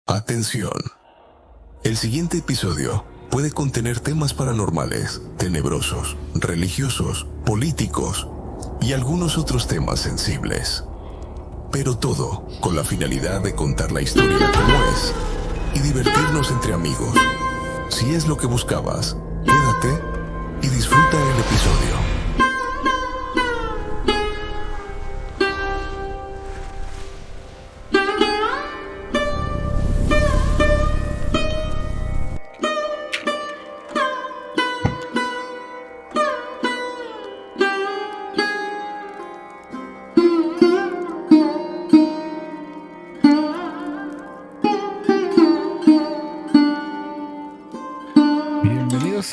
Atención. El siguiente episodio puede contener temas paranormales, tenebrosos, religiosos, políticos y algunos otros temas sensibles. Pero todo con la finalidad de contar la historia como es y divertirnos entre amigos. Si es lo que buscabas, quédate y disfruta el episodio.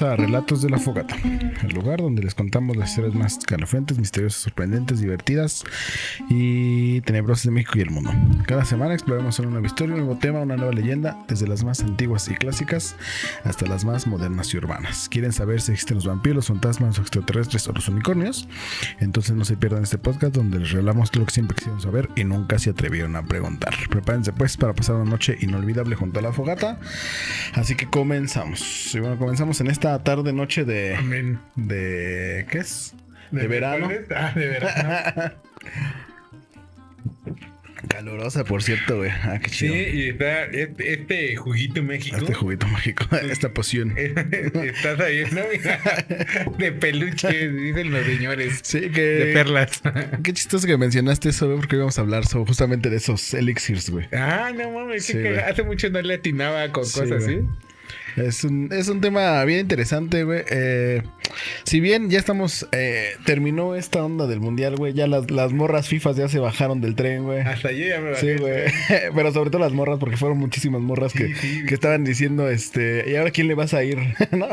A Relatos de la Fogata, el lugar donde les contamos las historias más escalofriantes, misteriosas, sorprendentes, divertidas y tenebrosas de México y el mundo. Cada semana exploramos una nueva historia, un nuevo tema, una nueva leyenda, desde las más antiguas y clásicas hasta las más modernas y urbanas. ¿Quieren saber si existen los vampiros, los fantasmas, los extraterrestres o los unicornios? Entonces no se pierdan este podcast donde les revelamos todo lo que siempre quisieron saber y nunca se atrevieron a preguntar. Prepárense pues para pasar una noche inolvidable junto a la fogata. Así que comenzamos. Y bueno, comenzamos en esta tarde, noche de... Amén. ¿De qué es? De verano. De verano. Calurosa, por cierto, güey. Qué chido. Sí, y está este juguito mágico. Este juguito mágico, esta poción. Estás ahí, ¿no? De peluche, dicen los señores. Sí, que... De perlas. Qué chistoso que mencionaste eso, güey, porque íbamos a hablar justamente de esos elixirs, güey. No mames, Sí, que hace mucho no le atinaba con Sí, cosas güey. así. Es un tema bien interesante, güey. Si bien ya estamos... terminó esta onda del mundial, güey. Ya las morras FIFAs ya se bajaron del tren, güey. Hasta yo ya me bajé. Sí, güey. Pero sobre todo las morras, porque fueron muchísimas morras que estaban diciendo, ¿y ahora quién le vas a ir? ¿No?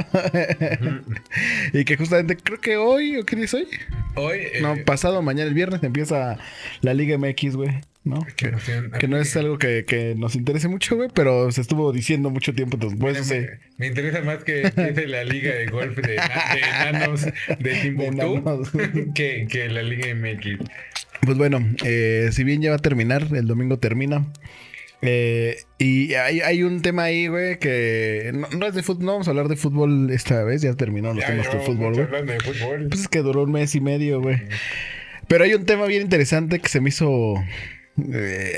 Y que justamente, creo que hoy, ¿o qué día es hoy? Hoy... No, pasado mañana, el viernes, empieza la Liga MX, güey. ¿No? Qué emoción. Que no es algo que nos interese mucho, güey, pero se estuvo diciendo mucho tiempo después. Me interesa más que empiece la liga de golf de enanos de Timbuktu que la liga MX. Pues bueno, si bien ya va a terminar, el domingo termina. Y hay un tema ahí, güey, que no es de fútbol, no vamos a hablar de fútbol esta vez, ya terminó los temas de fútbol, güey. Hablando de fútbol. Pues es que duró un mes y medio, güey. Pero hay un tema bien interesante que se me hizo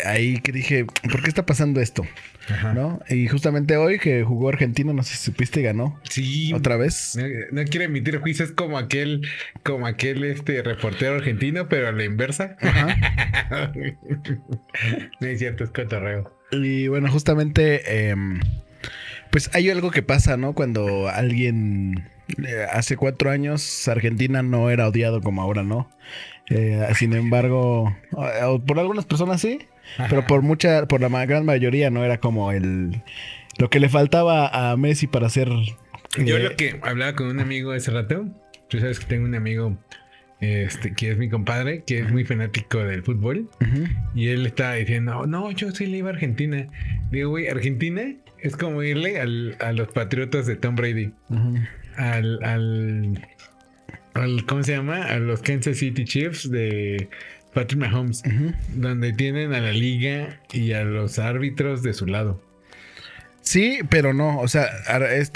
ahí, que dije, ¿por qué está pasando esto? Ajá. ¿No? Y justamente hoy que jugó Argentina, no sé si supiste, ganó. Sí. ¿Otra vez? No quiere emitir juicios como aquel reportero argentino, pero a la inversa. Ajá. No es cierto, es cotorreo. Y bueno, justamente, pues hay algo que pasa, ¿no? Cuando alguien, hace 4 años, Argentina no era odiado como ahora, ¿no? Sin embargo, por algunas personas sí, ajá, pero por la gran mayoría no era como lo que le faltaba a Messi para ser... Yo lo que hablaba con un amigo hace rato, tú sabes que tengo un amigo que es mi compadre, que es muy fanático del fútbol, uh-huh, y él estaba diciendo, no, yo sí le iba a Argentina. Digo, güey, Argentina es como irle a los Patriotas de Tom Brady, uh-huh, ¿cómo se llama? A los Kansas City Chiefs de Patrick Mahomes, uh-huh, donde tienen a la liga y a los árbitros de su lado. Sí, pero no, o sea,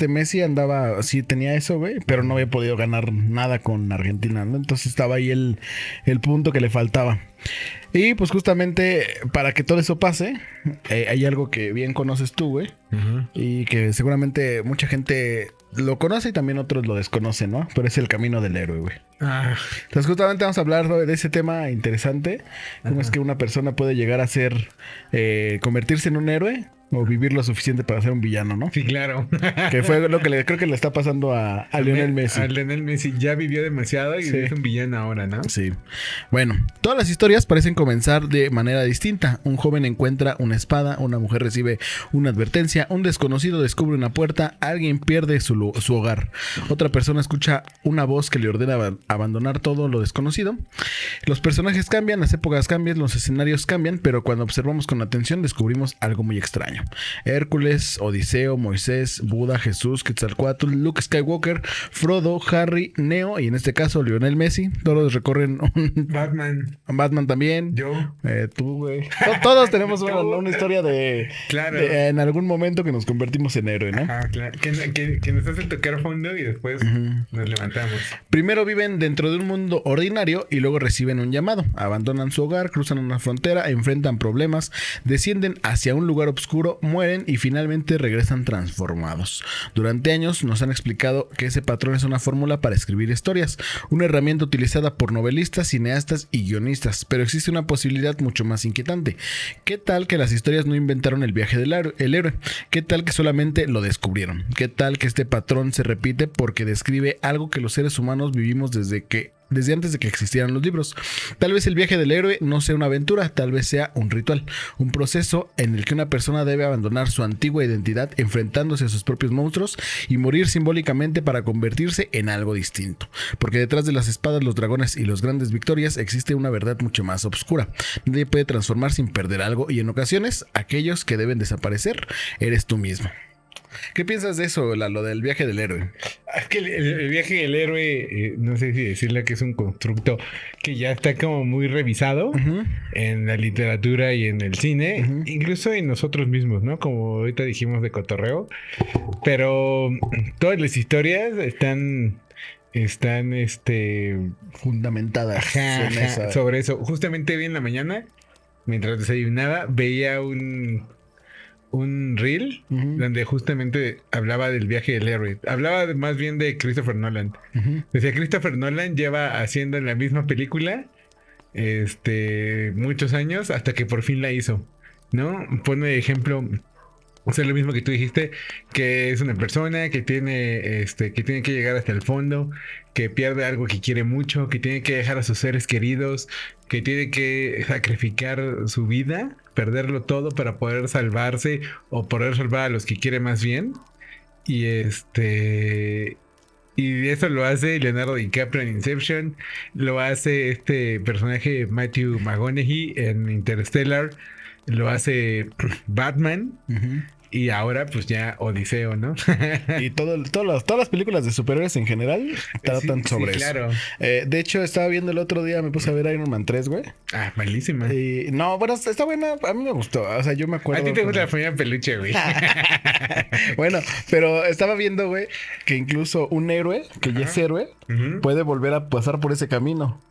Messi andaba, sí tenía eso, güey, pero no había podido ganar nada con Argentina, ¿no? Entonces estaba ahí el punto que le faltaba. Y pues justamente para que todo eso pase, hay algo que bien conoces tú, güey, uh-huh, y que seguramente mucha gente lo conoce y también otros lo desconocen, ¿no? Pero es el camino del héroe, güey. Entonces justamente vamos a hablar de ese tema interesante. ¿Cómo, uh-huh, es que una persona puede llegar a ser, convertirse en un héroe o vivir lo suficiente para ser un villano, ¿no? Sí, claro. Que fue lo que creo que le está pasando a Lionel Messi. A Lionel Messi ya vivió demasiado y sí, es un villano ahora, ¿no? Sí. Bueno, todas las historias parecen comenzar de manera distinta. Un joven encuentra una espada, una mujer recibe una advertencia, un desconocido descubre una puerta, alguien pierde su hogar. Otra persona escucha una voz que le ordena abandonar todo lo desconocido. Los personajes cambian, las épocas cambian, los escenarios cambian, pero cuando observamos con atención descubrimos algo muy extraño. tamaño. Hércules, Odiseo, Moisés, Buda, Jesús, Quetzalcóatl, Luke Skywalker, Frodo, Harry, Neo y en este caso Lionel Messi. Todos recorren Batman también. Yo. Tú, güey. Todos tenemos una historia de... Claro. En algún momento que nos convertimos en héroe, ¿no? Ajá, claro. Que nos hace tocar fondo y después nos levantamos. Primero viven dentro de un mundo ordinario y luego reciben un llamado. Abandonan su hogar, cruzan una frontera, enfrentan problemas, descienden hacia un lugar oscuro, mueren y finalmente regresan transformados. Durante años nos han explicado que ese patrón es una fórmula para escribir historias, una herramienta utilizada por novelistas, cineastas y guionistas, pero existe una posibilidad mucho más inquietante. ¿Qué tal que las historias no inventaron el viaje del héroe? ¿Qué tal que solamente lo descubrieron? ¿Qué tal que este patrón se repite porque describe algo que los seres humanos vivimos desde antes de que existieran los libros? Tal vez el viaje del héroe no sea una aventura, tal vez sea un ritual, un proceso en el que una persona debe abandonar su antigua identidad enfrentándose a sus propios monstruos y morir simbólicamente para convertirse en algo distinto. Porque detrás de las espadas, los dragones y las grandes victorias existe una verdad mucho más oscura. Nadie puede transformar sin perder algo y en ocasiones aquellos que deben desaparecer eres tú mismo. ¿Qué piensas de eso, lo del viaje del héroe? Es que el viaje del héroe, no sé si decirle que es un constructo que ya está como muy revisado en la literatura y en el cine, incluso en nosotros mismos, ¿no? Como ahorita dijimos de cotorreo, pero todas las historias están fundamentadas sobre eso. Justamente hoy en la mañana, mientras desayunaba, veía un reel donde justamente hablaba del viaje del héroe. Hablaba más bien de Christopher Nolan. Decía, Christopher Nolan lleva haciendo la misma película muchos años hasta que por fin la hizo, ¿no? Pone de ejemplo, o sea, lo mismo que tú dijiste, que es una persona que tiene que llegar hasta el fondo, que pierde algo que quiere mucho, que tiene que dejar a sus seres queridos, que tiene que sacrificar su vida, perderlo todo para poder salvarse o poder salvar a los que quiere más bien. Y eso lo hace Leonardo DiCaprio en Inception, lo hace este personaje Matthew McConaughey en Interstellar, lo hace Batman. Y ahora pues ya Odiseo, ¿no? Y todas las películas de superhéroes en general tratan sobre eso. Claro. De hecho, estaba viendo el otro día, me puse a ver Iron Man 3, güey. Ah, malísima. No, bueno, está buena. A mí me gustó. O sea, yo me acuerdo. A ti te gusta la familia peluche, güey. Bueno, pero estaba viendo, güey, que incluso un héroe, que ya es héroe, puede volver a pasar por ese camino.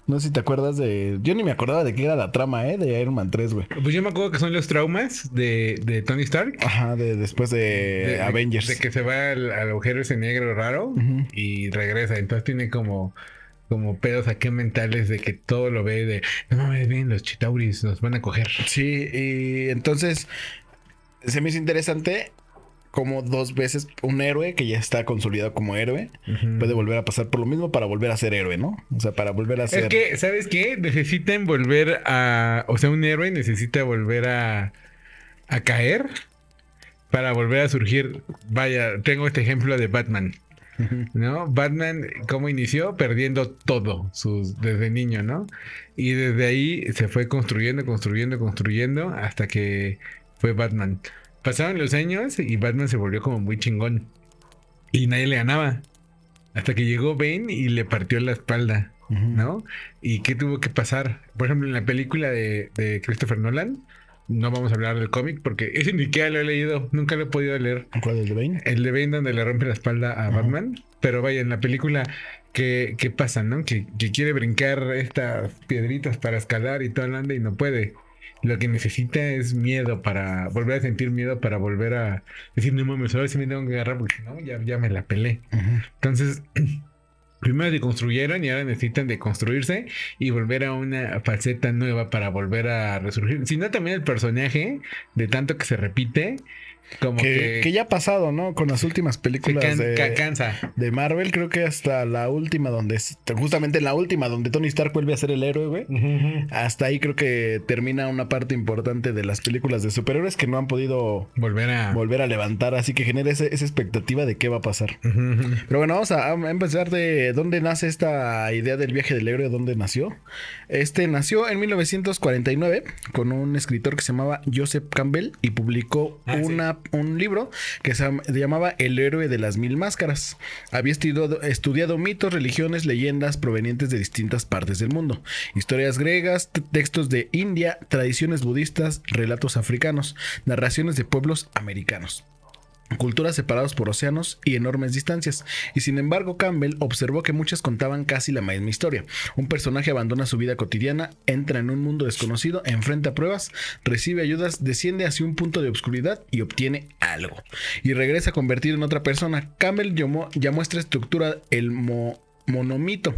No sé si te acuerdas de... Yo ni me acordaba de qué era la trama, de Iron Man 3, güey. Pues yo me acuerdo que son los traumas de Tony Stark. Ajá, después de Avengers. De que se va al agujero ese negro raro y regresa. Entonces tiene como pedos aquí mentales de que todo lo ve de... No mames, bien, los Chitauris nos van a coger. Sí, y entonces se me hizo interesante... Como 2 veces un héroe que ya está consolidado como héroe puede volver a pasar por lo mismo para volver a ser héroe, ¿no? O sea, para volver a ser... Es que, ¿sabes qué? Necesitan volver a... O sea, un héroe necesita volver a caer para volver a surgir. Vaya, tengo este ejemplo de Batman, ¿no? Batman, ¿cómo inició? Perdiendo todo desde niño, ¿no? Y desde ahí se fue construyendo hasta que fue Batman. Pasaron los años y Batman se volvió como muy chingón. Y nadie le ganaba. Hasta que llegó Bane y le partió la espalda, ¿no? ¿Y qué tuvo que pasar? Por ejemplo, en la película de Christopher Nolan, no vamos a hablar del cómic porque ese ni siquiera lo he leído. Nunca lo he podido leer. ¿Cuál es el de Bane? El de Bane donde le rompe la espalda a Batman. Pero vaya, en la película, ¿qué pasa, no? Que quiere brincar estas piedritas para escalar y todo el anda y no puede. Lo que necesita es miedo para volver a sentir miedo, para volver a decir, no mames, ahora sí me tengo que agarrar porque no, ya me la pelé. Entonces, primero deconstruyeron y ahora necesitan deconstruirse y volver a una faceta nueva para volver a resurgir. Si no, también el personaje, de tanto que se repite, como que ya ha pasado, ¿no? Con las últimas películas cansa. de Marvel, creo que hasta la última justamente en la última donde Tony Stark vuelve a ser el héroe, güey. Hasta ahí creo que termina una parte importante de las películas de superhéroes que no han podido volver a levantar, así que genera esa expectativa de qué va a pasar. Pero bueno, vamos a empezar de dónde nace esta idea del viaje del héroe, dónde nació. Nació en 1949 con un escritor que se llamaba Joseph Campbell y publicó un libro que se llamaba El héroe de las mil máscaras. Había estudiado mitos, religiones, leyendas provenientes de distintas partes del mundo, historias griegas, textos de India, tradiciones budistas, relatos africanos, narraciones de pueblos americanos, culturas separados por océanos y enormes distancias, y sin embargo Campbell observó que muchas contaban casi la misma historia. Un personaje abandona su vida cotidiana, entra en un mundo desconocido, enfrenta pruebas, recibe ayudas, desciende hacia un punto de obscuridad y obtiene algo, y regresa convertido en otra persona. Campbell llamó a esta estructura el monomito,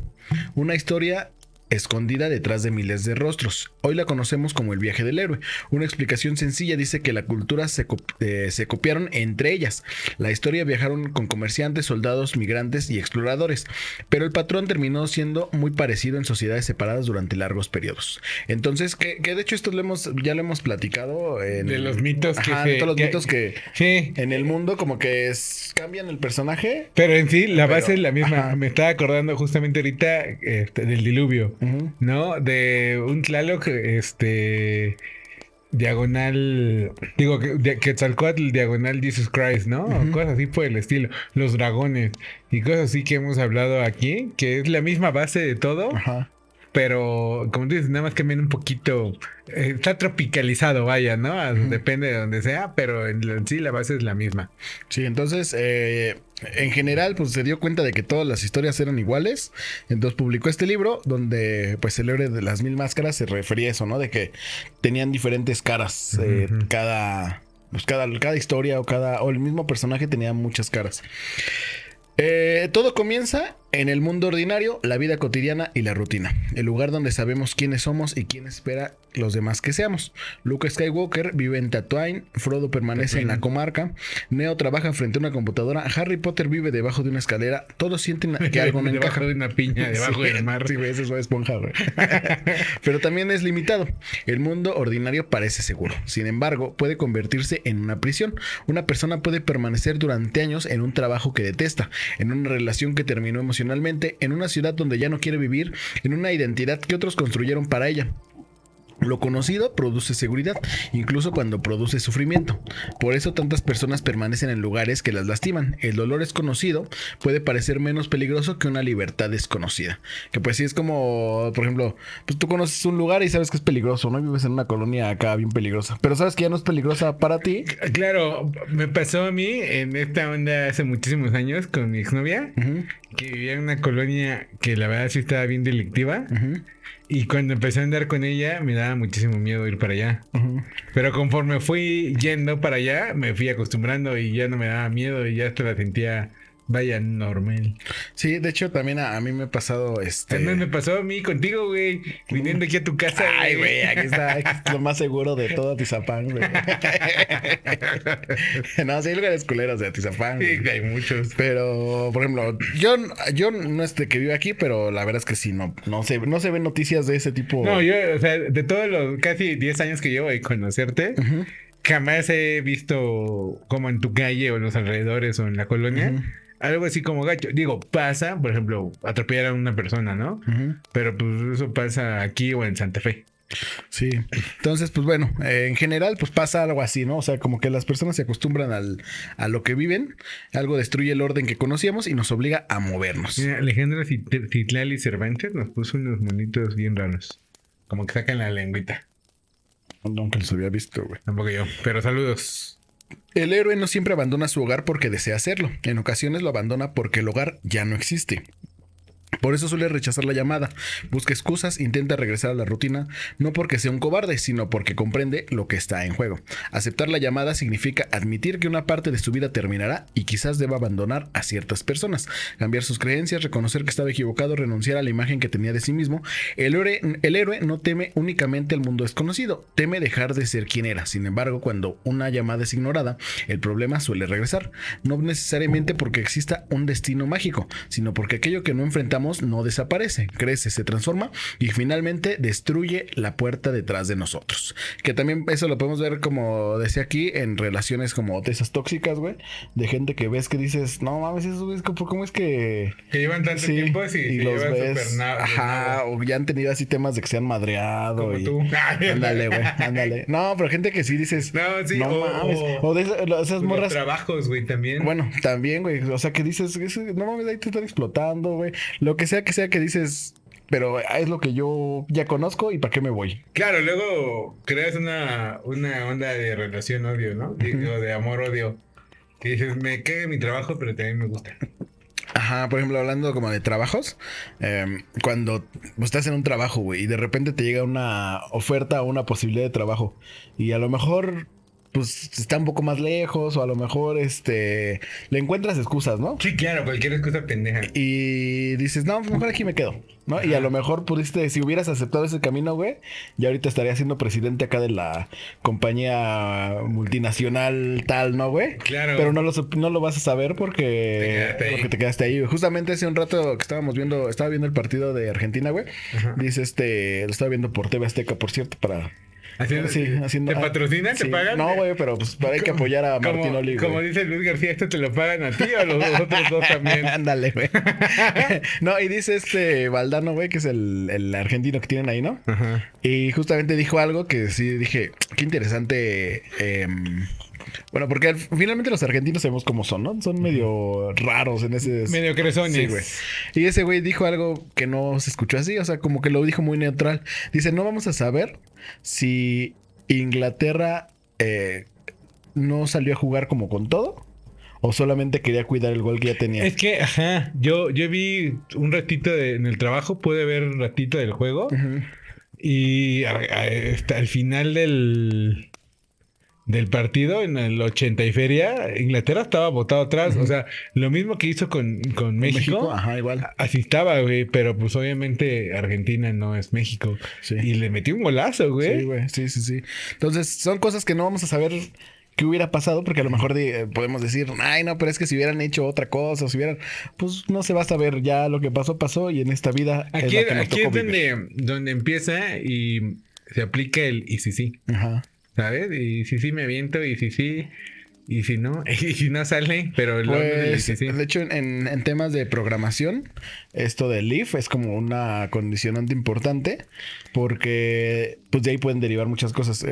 una historia escondida detrás de miles de rostros. Hoy la conocemos como el viaje del héroe. Una explicación sencilla dice que la cultura se copiaron entre ellas. La historia viajaron con comerciantes, soldados, migrantes y exploradores, pero el patrón terminó siendo muy parecido en sociedades separadas durante largos periodos. Entonces, que de hecho esto ya lo hemos platicado de los mitos de todos los mitos que en el mundo como que cambian el personaje, pero en sí la base es la misma. Me estaba acordando justamente ahorita del diluvio. ¿No? De un Tlaloc, diagonal, digo, Quetzalcóatl, diagonal Jesus Christ, ¿no? Cosas así por el estilo. Los dragones y cosas así que hemos hablado aquí, que es la misma base de todo. Pero, como tú dices, nada más cambian un poquito. Está tropicalizado, vaya, ¿no? Depende de donde sea, pero en sí la base es la misma. Sí, entonces, en general, pues se dio cuenta de que todas las historias eran iguales. Entonces publicó este libro donde, pues, el héroe de las mil máscaras se refería a eso, ¿no? De que tenían diferentes caras. Cada historia o el mismo personaje tenía muchas caras. Todo comienza en el mundo ordinario, la vida cotidiana y la rutina, el lugar donde sabemos quiénes somos y quién espera los demás que seamos. Luke Skywalker vive en Tatooine, Frodo permanece en la comarca, Neo trabaja frente a una computadora, Harry Potter vive debajo de una escalera, todos sienten que algo no encaja. Debajo de una piña, debajo del mar. Sí, eso es esponja, güey. Pero también es limitado. El mundo ordinario parece seguro, sin embargo, puede convertirse en una prisión. Una persona puede permanecer durante años en un trabajo que detesta, en una relación que terminó emocionalmente, en una ciudad donde ya no quiere vivir, en una identidad que otros construyeron para ella. Lo conocido produce seguridad, incluso cuando produce sufrimiento. Por eso tantas personas permanecen en lugares que las lastiman. El dolor desconocido puede parecer menos peligroso que una libertad desconocida. Que pues sí es como, por ejemplo, pues tú conoces un lugar y sabes que es peligroso, ¿no? Vives en una colonia acá bien peligrosa, pero sabes que ya no es peligrosa para ti. Claro, me pasó a mí en esta onda hace muchísimos años con mi exnovia, que vivía en una colonia que la verdad sí estaba bien delictiva. Y cuando empecé a andar con ella, me daba muchísimo miedo ir para allá. Pero conforme fui yendo para allá, me fui acostumbrando y ya no me daba miedo y ya hasta la sentía, vaya, normal. Sí, de hecho, también a mí me ha pasado También me pasó a mí contigo, güey. Viniendo aquí a tu casa. Ay, güey, aquí está lo más seguro de todo Atizapán, güey. No, sí hay lugares culeros de Atizapán. Sí, hay muchos. Pero, por ejemplo, yo no es que vivo aquí, pero la verdad es que sí, no se ven noticias de ese tipo. No, yo, o sea, de todos los casi 10 años que llevo de conocerte, jamás he visto como en tu calle o en los alrededores o en la colonia algo así como gacho. Digo, pasa, por ejemplo, atropellar a una persona, ¿no? Pero pues eso pasa aquí o en Santa Fe. Sí, entonces pues bueno, en general pues pasa algo así, ¿no? O sea, como que las personas se acostumbran a lo que viven, algo destruye el orden que conocíamos y nos obliga a movernos. Mira, Alejandro Citlali Cervantes nos puso unos monitos bien raros, como que sacan la lengüita. Nunca los había visto, güey. Tampoco yo, pero saludos. El héroe no siempre abandona su hogar porque desea hacerlo. En ocasiones lo abandona porque el hogar ya no existe. Por eso suele rechazar la llamada, busca excusas, intenta regresar a la rutina, no porque sea un cobarde, sino porque comprende lo que está en juego. Aceptar la llamada significa admitir que una parte de su vida terminará y quizás deba abandonar a ciertas personas, cambiar sus creencias, reconocer que estaba equivocado, renunciar a la imagen que tenía de sí mismo. El héroe no teme únicamente el mundo desconocido, teme dejar de ser quien era. Sin embargo, cuando una llamada es ignorada, el problema suele regresar, no necesariamente porque exista un destino mágico, sino porque aquello que no enfrentamos no desaparece, crece, se transforma y finalmente destruye la puerta detrás de nosotros. Que también eso lo podemos ver, como decía aquí, en relaciones como de esas tóxicas, güey, de gente que ves que dices, no mames, eso es ¿cómo es que llevan tanto tiempo y los llevan ves? súper Ajá, o ya han tenido así temas de que se han madreado. Como y tú. Ándale, güey, ándale. No, pero gente que sí dices, No, sí, no mames. O de esas morras. Los trabajos, güey, también. Bueno, también, güey. O sea, que dices, no mames, ahí te están explotando, güey. Lo que sea que dices, pero es lo que yo ya conozco y ¿para qué me voy? Claro, luego creas una onda de relación-odio, ¿no? O de amor-odio. Que dices, me caga mi trabajo, pero también me gusta. Ajá, por ejemplo, hablando como de trabajos, cuando estás en un trabajo, güey, y de repente te llega una oferta o una posibilidad de trabajo, y a lo mejor pues está un poco más lejos, o a lo mejor le encuentras excusas, ¿no? Sí, claro, cualquier excusa pendeja. Y dices, no, pues mejor aquí me quedo, ¿no? Ajá. Y a lo mejor pudiste, si hubieras aceptado ese camino, güey, ya ahorita estaría siendo presidente acá de la compañía multinacional tal, ¿no, güey? Claro. Pero no lo vas a saber porque te quedaste ahí. Justamente hace un rato que estaba viendo el partido de Argentina, güey. Dice, lo estaba viendo por TV Azteca, por cierto, para... Haciendo, ¿te patrocinan? Sí. ¿Te pagan? No, güey, pero pues hay que apoyar a Martín Oli, como dice Luis García, ¿esto te lo pagan a ti o a los otros dos también? Ándale, güey. No, y dice Valdano, güey, que es el argentino que tienen ahí, ¿no? Ajá. Y justamente dijo algo que sí dije, qué interesante. Bueno, porque finalmente los argentinos sabemos cómo son, ¿no? Son medio raros en ese... Medio crezones. Sí, güey. Y ese güey dijo algo que no se escuchó así, o sea, como que lo dijo muy neutral. Dice, no vamos a saber si Inglaterra no salió a jugar como con todo o solamente quería cuidar el gol que ya tenía. Es que, ajá, yo vi un ratito en el trabajo, pude ver un ratito del juego. Uh-huh. Y hasta el final del partido, en el 80 y feria, Inglaterra estaba botado atrás. Uh-huh. O sea, lo mismo que hizo con México. Ajá, igual. Así estaba, güey. Pero pues obviamente Argentina no es México. Sí. Y le metió un golazo, güey. Sí, güey. Sí. Entonces, son cosas que no vamos a saber qué hubiera pasado, porque a lo mejor podemos decir, ay, no, pero es que si hubieran hecho otra cosa, o si hubieran, pues no se va a saber. Ya lo que pasó, y en esta vida aquí es la que nos tocó vivir. Donde empieza y se aplica el y si sí. Ajá. ¿Sabes? Y si sí me aviento, y si sí, y si no sale, pero pues, de hecho, en temas de programación, esto del if es como una condicionante importante, porque pues de ahí pueden derivar muchas cosas.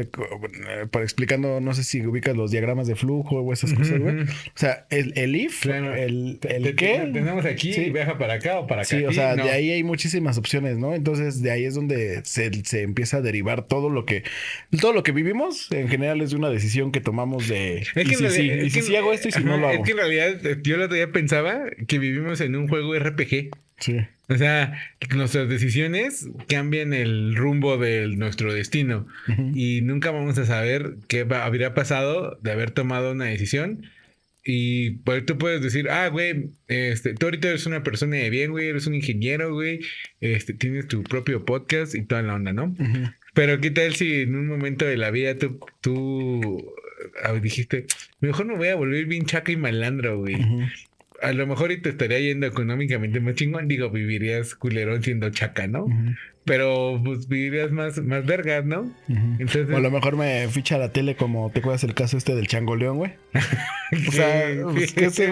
Para explicando, no sé si ubicas los diagramas de flujo o esas cosas, güey. O sea, el if, claro. el qué. Tenemos aquí, sí. Viaja para acá o para acá. Sí, o sea, no. De ahí hay muchísimas opciones, ¿no? Entonces, de ahí es donde se empieza a derivar todo lo que vivimos. En general es de una decisión que tomamos de... si hago esto y si no lo hago. Es que en realidad yo el otro día pensaba que vivimos en un juego RPG. Sí. O sea, nuestras decisiones cambian el rumbo de nuestro destino. Uh-huh. Y nunca vamos a saber qué habría pasado de haber tomado una decisión. Y pues tú puedes decir, güey, tú ahorita eres una persona de bien, güey, eres un ingeniero, güey, tienes tu propio podcast y toda la onda, ¿no? Uh-huh. Pero ¿qué tal si en un momento de la vida tú dijiste, mejor me voy a volver bien chaca y malandro, güey? Uh-huh. A lo mejor y te estaría yendo económicamente más chingón. Digo, vivirías culerón siendo chaca, ¿no? Uh-huh. Pero pues vivirías más vergas, ¿no? Uh-huh. Entonces, o a lo mejor me ficha a la tele, como te acuerdas el caso del Changoleón, güey. O sea, pues que ese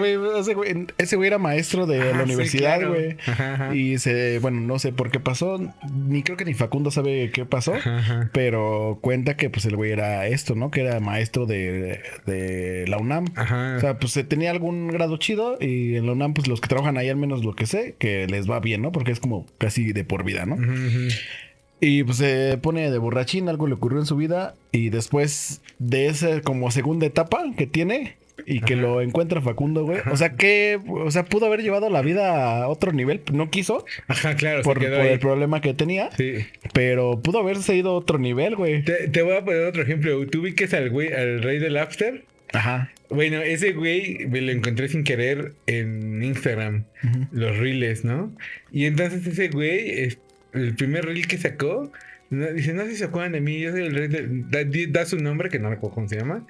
güey era maestro de la universidad, güey. Sí, claro. Y bueno, no sé por qué pasó. Creo que ni Facundo sabe qué pasó. Ajá. Pero cuenta que pues el güey era esto, ¿no? Que era maestro de la UNAM. Ajá. O sea, pues tenía algún grado chido. Y en la UNAM, pues los que trabajan ahí, al menos lo que sé, que les va bien, ¿no? Porque es como casi de por vida, ¿no? Uh-huh. Y pues se pone de borrachín, algo le ocurrió en su vida. Y después de esa como segunda etapa que tiene, y que Ajá. lo encuentra Facundo, güey. O sea, pudo haber llevado la vida a otro nivel. No quiso Ajá, claro, por se quedó el ahí. problema que tenía. Sí. Pero pudo haberse ido a otro nivel, güey. Te voy a poner otro ejemplo. ¿Tú ubiques al güey, al rey del after? Ajá. Bueno, ese güey me lo encontré sin querer en Instagram, los reels, ¿no? Y entonces ese güey, el primer reel que sacó, dice, no sé si se acuerdan de mí, yo soy el rey da su nombre, que no recuerdo cómo se llama.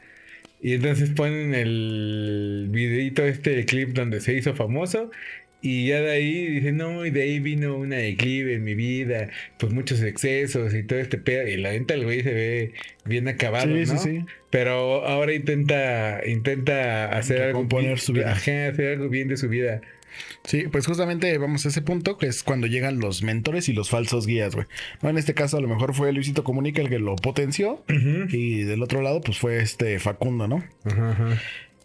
Y entonces ponen el videito, el clip donde se hizo famoso. Y ya de ahí dice, no, y de ahí vino una declive en mi vida, pues muchos excesos y todo este pedo. Y la neta el güey se ve bien acabado, Sí, ¿no? sí, sí. Pero ahora intenta hacer algo Recomponer bien, su vida. ajá, hacer algo bien de su vida. Sí, pues justamente vamos a ese punto, que es cuando llegan los mentores y los falsos guías, güey. No, en este caso a lo mejor fue Luisito Comunica el que lo potenció. Y del otro lado, pues fue Facundo, ¿no? Ajá, ajá.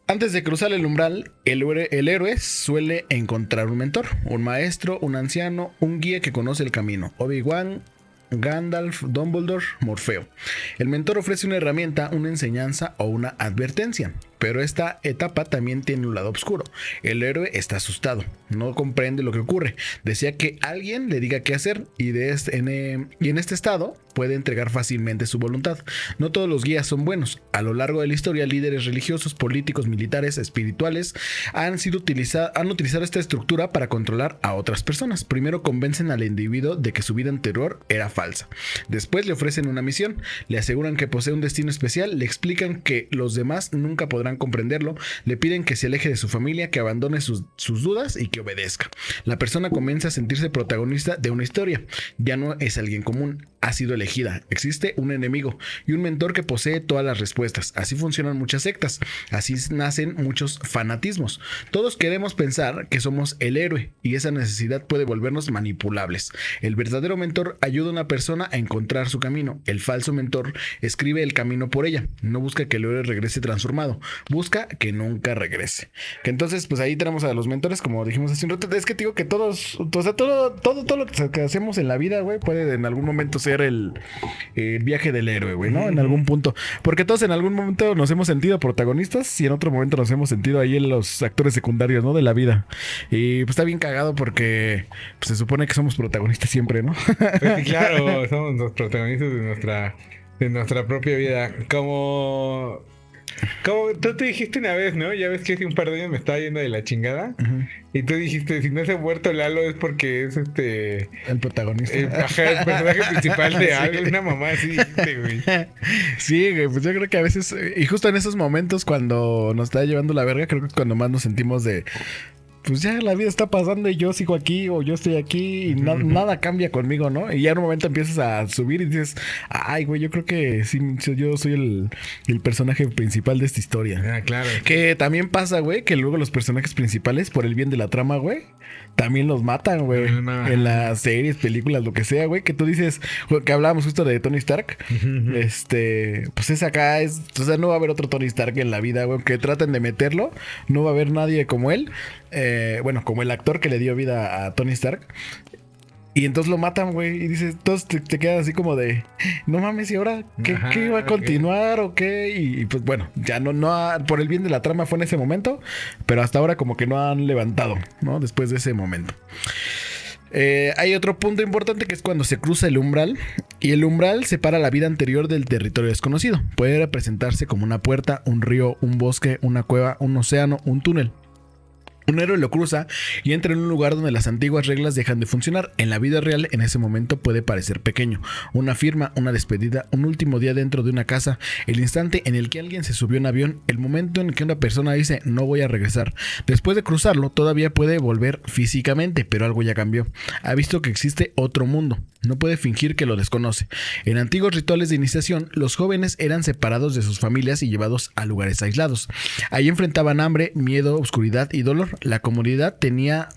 Antes de cruzar el umbral, el héroe suele encontrar un mentor, un maestro, un anciano, un guía que conoce el camino. Obi-Wan, Gandalf, Dumbledore, Morfeo. El mentor ofrece una herramienta, una enseñanza o una advertencia. Pero esta etapa también tiene un lado oscuro. El héroe está asustado, no comprende lo que ocurre. Desea que alguien le diga qué hacer y en este estado puede entregar fácilmente su voluntad. No todos los guías son buenos. A lo largo de la historia, líderes religiosos, políticos, militares, espirituales han utilizado esta estructura para controlar a otras personas. Primero convencen al individuo de que su vida anterior era falsa. Después le ofrecen una misión, le aseguran que posee un destino especial, le explican que los demás nunca podrán comprenderlo, le piden que se aleje de su familia, que abandone sus dudas y que obedezca. La persona comienza a sentirse protagonista de una historia. Ya no es alguien común, ha sido elegida. Existe un enemigo y un mentor que posee todas las respuestas. Así funcionan muchas sectas, así nacen muchos fanatismos. Todos queremos pensar que somos el héroe y esa necesidad puede volvernos manipulables. El verdadero mentor ayuda a una persona a encontrar su camino. El falso mentor escribe el camino por ella. No busca que el héroe regrese transformado, busca que nunca regrese. Que entonces, pues ahí tenemos a los mentores, como dijimos hace un rato. Es que te digo que todos, o sea, todo lo que hacemos en la vida, güey, puede en algún momento ser el viaje del héroe, güey, ¿no? En algún punto. Porque todos en algún momento nos hemos sentido protagonistas y en otro momento nos hemos sentido ahí en los actores secundarios, ¿no? De la vida. Y pues está bien cagado porque pues, se supone que somos protagonistas siempre, ¿no? Pues sí, claro, somos los protagonistas de nuestra propia vida. Como tú te dijiste una vez, ¿no? Ya ves que hace un par de años me estaba yendo de la chingada. Y tú dijiste, si no se ha muerto Lalo es porque es el protagonista. el personaje principal de algo. Una mamá así dijiste, güey. Sí, güey, pues yo creo que a veces, y justo en esos momentos cuando nos está llevando la verga, creo que es cuando más nos sentimos de... Pues ya la vida está pasando y yo sigo aquí o yo estoy aquí y nada cambia conmigo, ¿no? Y ya en un momento empiezas a subir y dices, ay, güey, yo creo que sí, yo soy el personaje principal de esta historia. Ah, claro. Que también pasa, güey, que luego los personajes principales, por el bien de la trama, güey, también los matan, güey. En las series, películas, lo que sea, güey, que tú dices, que hablábamos justo de Tony Stark. Pues es acá, o sea, no va a haber otro Tony Stark en la vida, güey. Aunque traten de meterlo, no va a haber nadie como él. Bueno, como el actor que le dio vida a Tony Stark. Y entonces lo matan, güey. Y dices, todos te quedan así como de, no mames, ¿y ahora qué va a continuar o qué? Y pues bueno, ya no por el bien de la trama fue en ese momento, pero hasta ahora como que no han levantado, ¿no? Después de ese momento. Hay otro punto importante que es cuando se cruza el umbral. Y el umbral separa la vida anterior del territorio desconocido. Puede representarse como una puerta, un río, un bosque, una cueva, un océano, un túnel. Un héroe lo cruza y entra en un lugar donde las antiguas reglas dejan de funcionar. En la vida real, en ese momento puede parecer pequeño. Una firma, una despedida, un último día dentro de una casa, el instante en el que alguien se subió a un avión, el momento en que una persona dice no voy a regresar. Después de cruzarlo, todavía puede volver físicamente, pero algo ya cambió. Ha visto que existe otro mundo. No puede fingir que lo desconoce. En antiguos rituales de iniciación, los jóvenes eran separados de sus familias y llevados a lugares aislados. Ahí enfrentaban hambre, miedo, oscuridad y dolor. La comunidad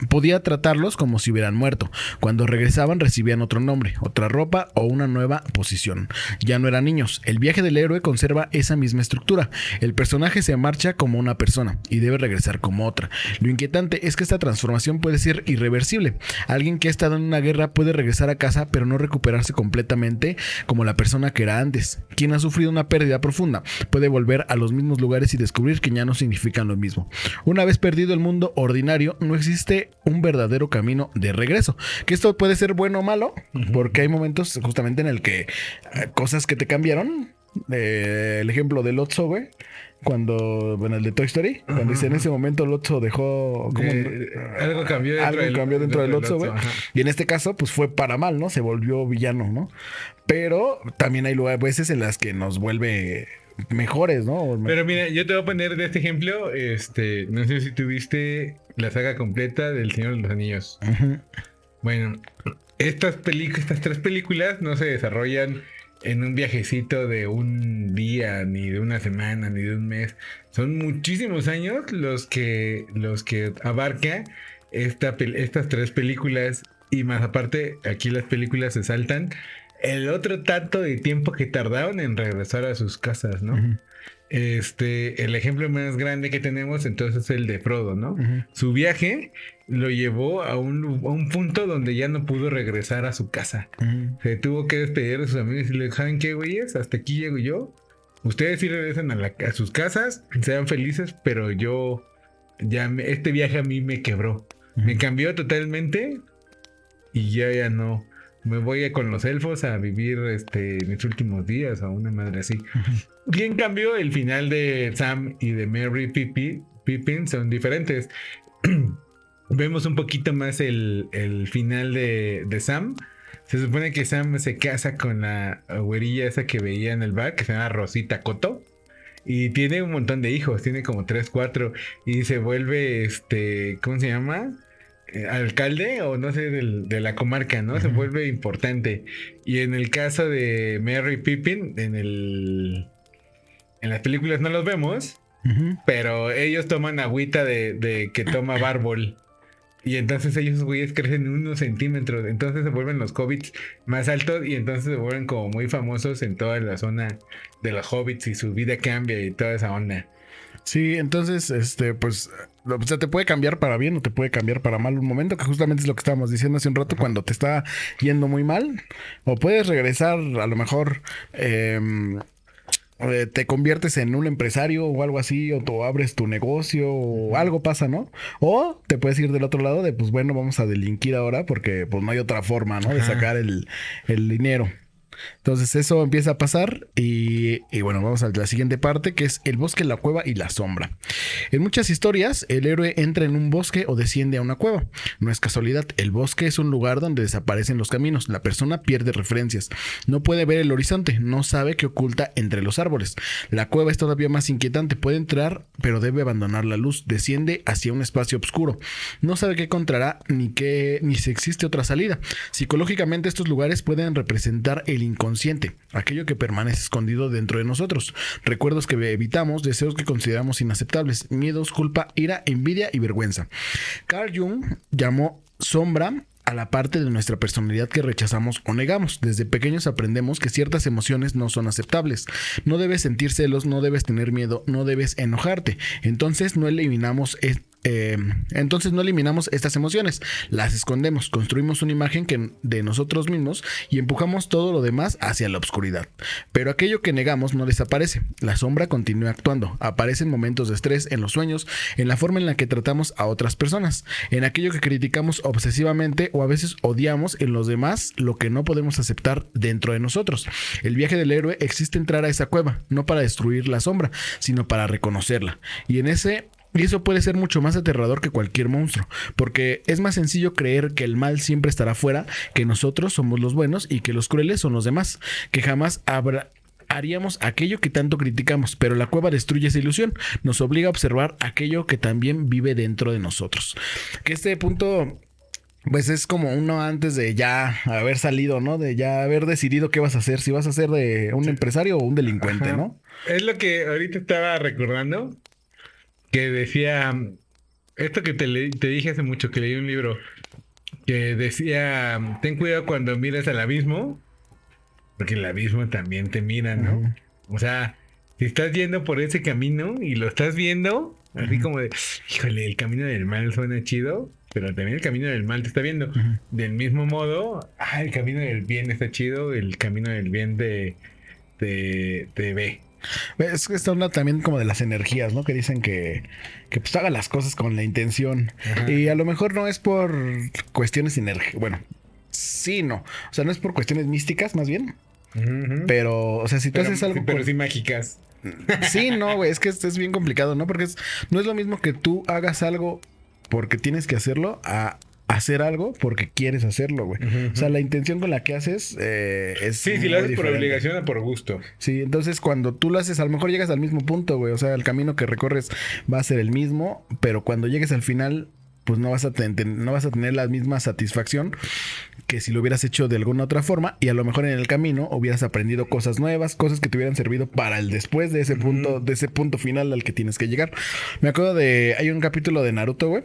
podía tratarlos como si hubieran muerto. Cuando regresaban recibían otro nombre, otra ropa o una nueva posición. Ya no eran niños. El viaje del héroe conserva esa misma estructura. El personaje se marcha como una persona y debe regresar como otra. Lo inquietante es que esta transformación puede ser irreversible. Alguien que ha estado en una guerra puede regresar a casa pero no recuperarse completamente como la persona que era antes. Quien ha sufrido una pérdida profunda puede volver a los mismos lugares y descubrir que ya no significan lo mismo. Una vez perdido el mundo ordinario, no existe un verdadero camino de regreso. Que esto puede ser bueno o malo, porque hay momentos justamente en el que cosas que te cambiaron. El ejemplo de Lotso, güey. Bueno, el de Toy Story, cuando dice en ese momento Lotso dejó algo cambió dentro del Lotso, güey. Y en este caso, pues fue para mal, ¿no? Se volvió villano, ¿no? Pero también hay veces en las que nos vuelve mejores, ¿no? Pero mira, yo te voy a poner de este ejemplo, no sé si tuviste la saga completa del Señor de los Anillos. Bueno, estas 3 películas no se desarrollan en un viajecito de un día, ni de una semana, ni de un mes. Son muchísimos años los que abarca estas 3 películas. Y más aparte, aquí las películas se saltan el otro tanto de tiempo que tardaron en regresar a sus casas, ¿no? El ejemplo más grande que tenemos entonces es el de Frodo, ¿no? Su viaje lo llevó a un punto donde ya no pudo regresar a su casa. Se tuvo que despedir de sus amigos y le dijo, ¿saben qué, güeyes? Hasta aquí llego yo. Ustedes sí regresan a sus casas, sean felices, pero este viaje a mí me quebró. Me cambió totalmente y ya no. Me voy con los elfos a vivir mis últimos días o una madre así. Y en cambio, el final de Sam y de Merry Pippin son diferentes. Vemos un poquito más el final de Sam. Se supone que Sam se casa con la güerilla esa que veía en el bar, que se llama Rosita Cotto. Y tiene un montón de hijos, tiene como 3, 4. Y se vuelve, ¿cómo se llama? Alcalde o no sé de la comarca, ¿no? Se vuelve importante. Y en el caso de Merry Pippin, en las películas no los vemos, pero ellos toman agüita de que toma Bárbol. Y entonces ellos, güeyes, crecen 1 centímetro. Entonces se vuelven los hobbits más altos y entonces se vuelven como muy famosos en toda la zona de los hobbits y su vida cambia y toda esa onda. Sí, entonces, pues, o sea, te puede cambiar para bien o te puede cambiar para mal un momento, que justamente es lo que estábamos diciendo hace un rato, cuando te está yendo muy mal, o puedes regresar, a lo mejor, te conviertes en un empresario o algo así, o tú abres tu negocio, o algo pasa, ¿no? O te puedes ir del otro lado de, pues, bueno, vamos a delinquir ahora, porque, pues, no hay otra forma, ¿no? De sacar el dinero. Entonces eso empieza a pasar y bueno, vamos a la siguiente parte, que es el bosque, la cueva y la sombra. En muchas historias, el héroe entra en un bosque o desciende a una cueva. No es casualidad, el bosque es un lugar donde desaparecen los caminos. La persona pierde referencias, no puede ver el horizonte, no sabe qué oculta entre los árboles. La cueva es todavía más inquietante, puede entrar, pero debe abandonar la luz. Desciende hacia un espacio oscuro, no sabe qué encontrará ni si existe otra salida. Psicológicamente, estos lugares pueden representar el inconsciente, aquello que permanece escondido dentro de nosotros, recuerdos que evitamos, deseos que consideramos inaceptables, miedos, culpa, ira, envidia y vergüenza. Carl Jung llamó sombra a la parte de nuestra personalidad que rechazamos o negamos. Desde pequeños aprendemos que ciertas emociones no son aceptables. No debes sentir celos, no debes tener miedo, no debes enojarte. Entonces no eliminamos estas emociones, las escondemos, construimos una imagen de nosotros mismos y empujamos todo lo demás hacia la oscuridad. Pero aquello que negamos no desaparece, la sombra continúa actuando, aparecen momentos de estrés en los sueños, en la forma en la que tratamos a otras personas, en aquello que criticamos obsesivamente o a veces odiamos en los demás, lo que no podemos aceptar dentro de nosotros. El viaje del héroe existe entrar a esa cueva, no para destruir la sombra, sino para reconocerla. Y eso puede ser mucho más aterrador que cualquier monstruo, porque es más sencillo creer que el mal siempre estará fuera, que nosotros somos los buenos y que los crueles son los demás, que jamás haríamos aquello que tanto criticamos, pero la cueva destruye esa ilusión, nos obliga a observar aquello que también vive dentro de nosotros. Que este punto, pues, es como uno antes de ya haber salido, ¿no? De ya haber decidido qué vas a hacer, si vas a ser de un empresario o un delincuente, ¿no? Es lo que ahorita estaba recordando, que decía esto que te dije hace mucho, que leí un libro que decía, ten cuidado cuando miras al abismo, porque el abismo también te mira, ¿no? O sea, si estás yendo por ese camino y lo estás viendo, así como de, híjole, el camino del mal suena chido, pero también el camino del mal te está viendo. Del mismo modo, el camino del bien está chido, el camino del bien te ve. Es que está habla también como de las energías, ¿no? Que dicen que pues haga las cosas con la intención. Ajá. Y a lo mejor no es por cuestiones bueno, sí, no. O sea, no es por cuestiones místicas, más bien. Ujú. Pero, o sea, si tú haces algo... Pero sí mágicas. Sí, no, güey, es que es bien complicado, ¿no? Porque no es lo mismo que tú hagas algo porque tienes que hacerlo a hacer algo porque quieres hacerlo, güey. O sea, la intención con la que haces es Sí, si muy lo haces por diferente. obligación o por gusto. Sí, entonces cuando tú lo haces, a lo mejor llegas al mismo punto, güey. O sea, el camino que recorres va a ser el mismo, pero cuando llegues al final, pues no vas a tener la misma satisfacción que si lo hubieras hecho de alguna otra forma. Y a lo mejor en el camino hubieras aprendido cosas nuevas, cosas que te hubieran servido para el después de ese punto, de ese punto final al que tienes que llegar. Me acuerdo hay un capítulo de Naruto, güey,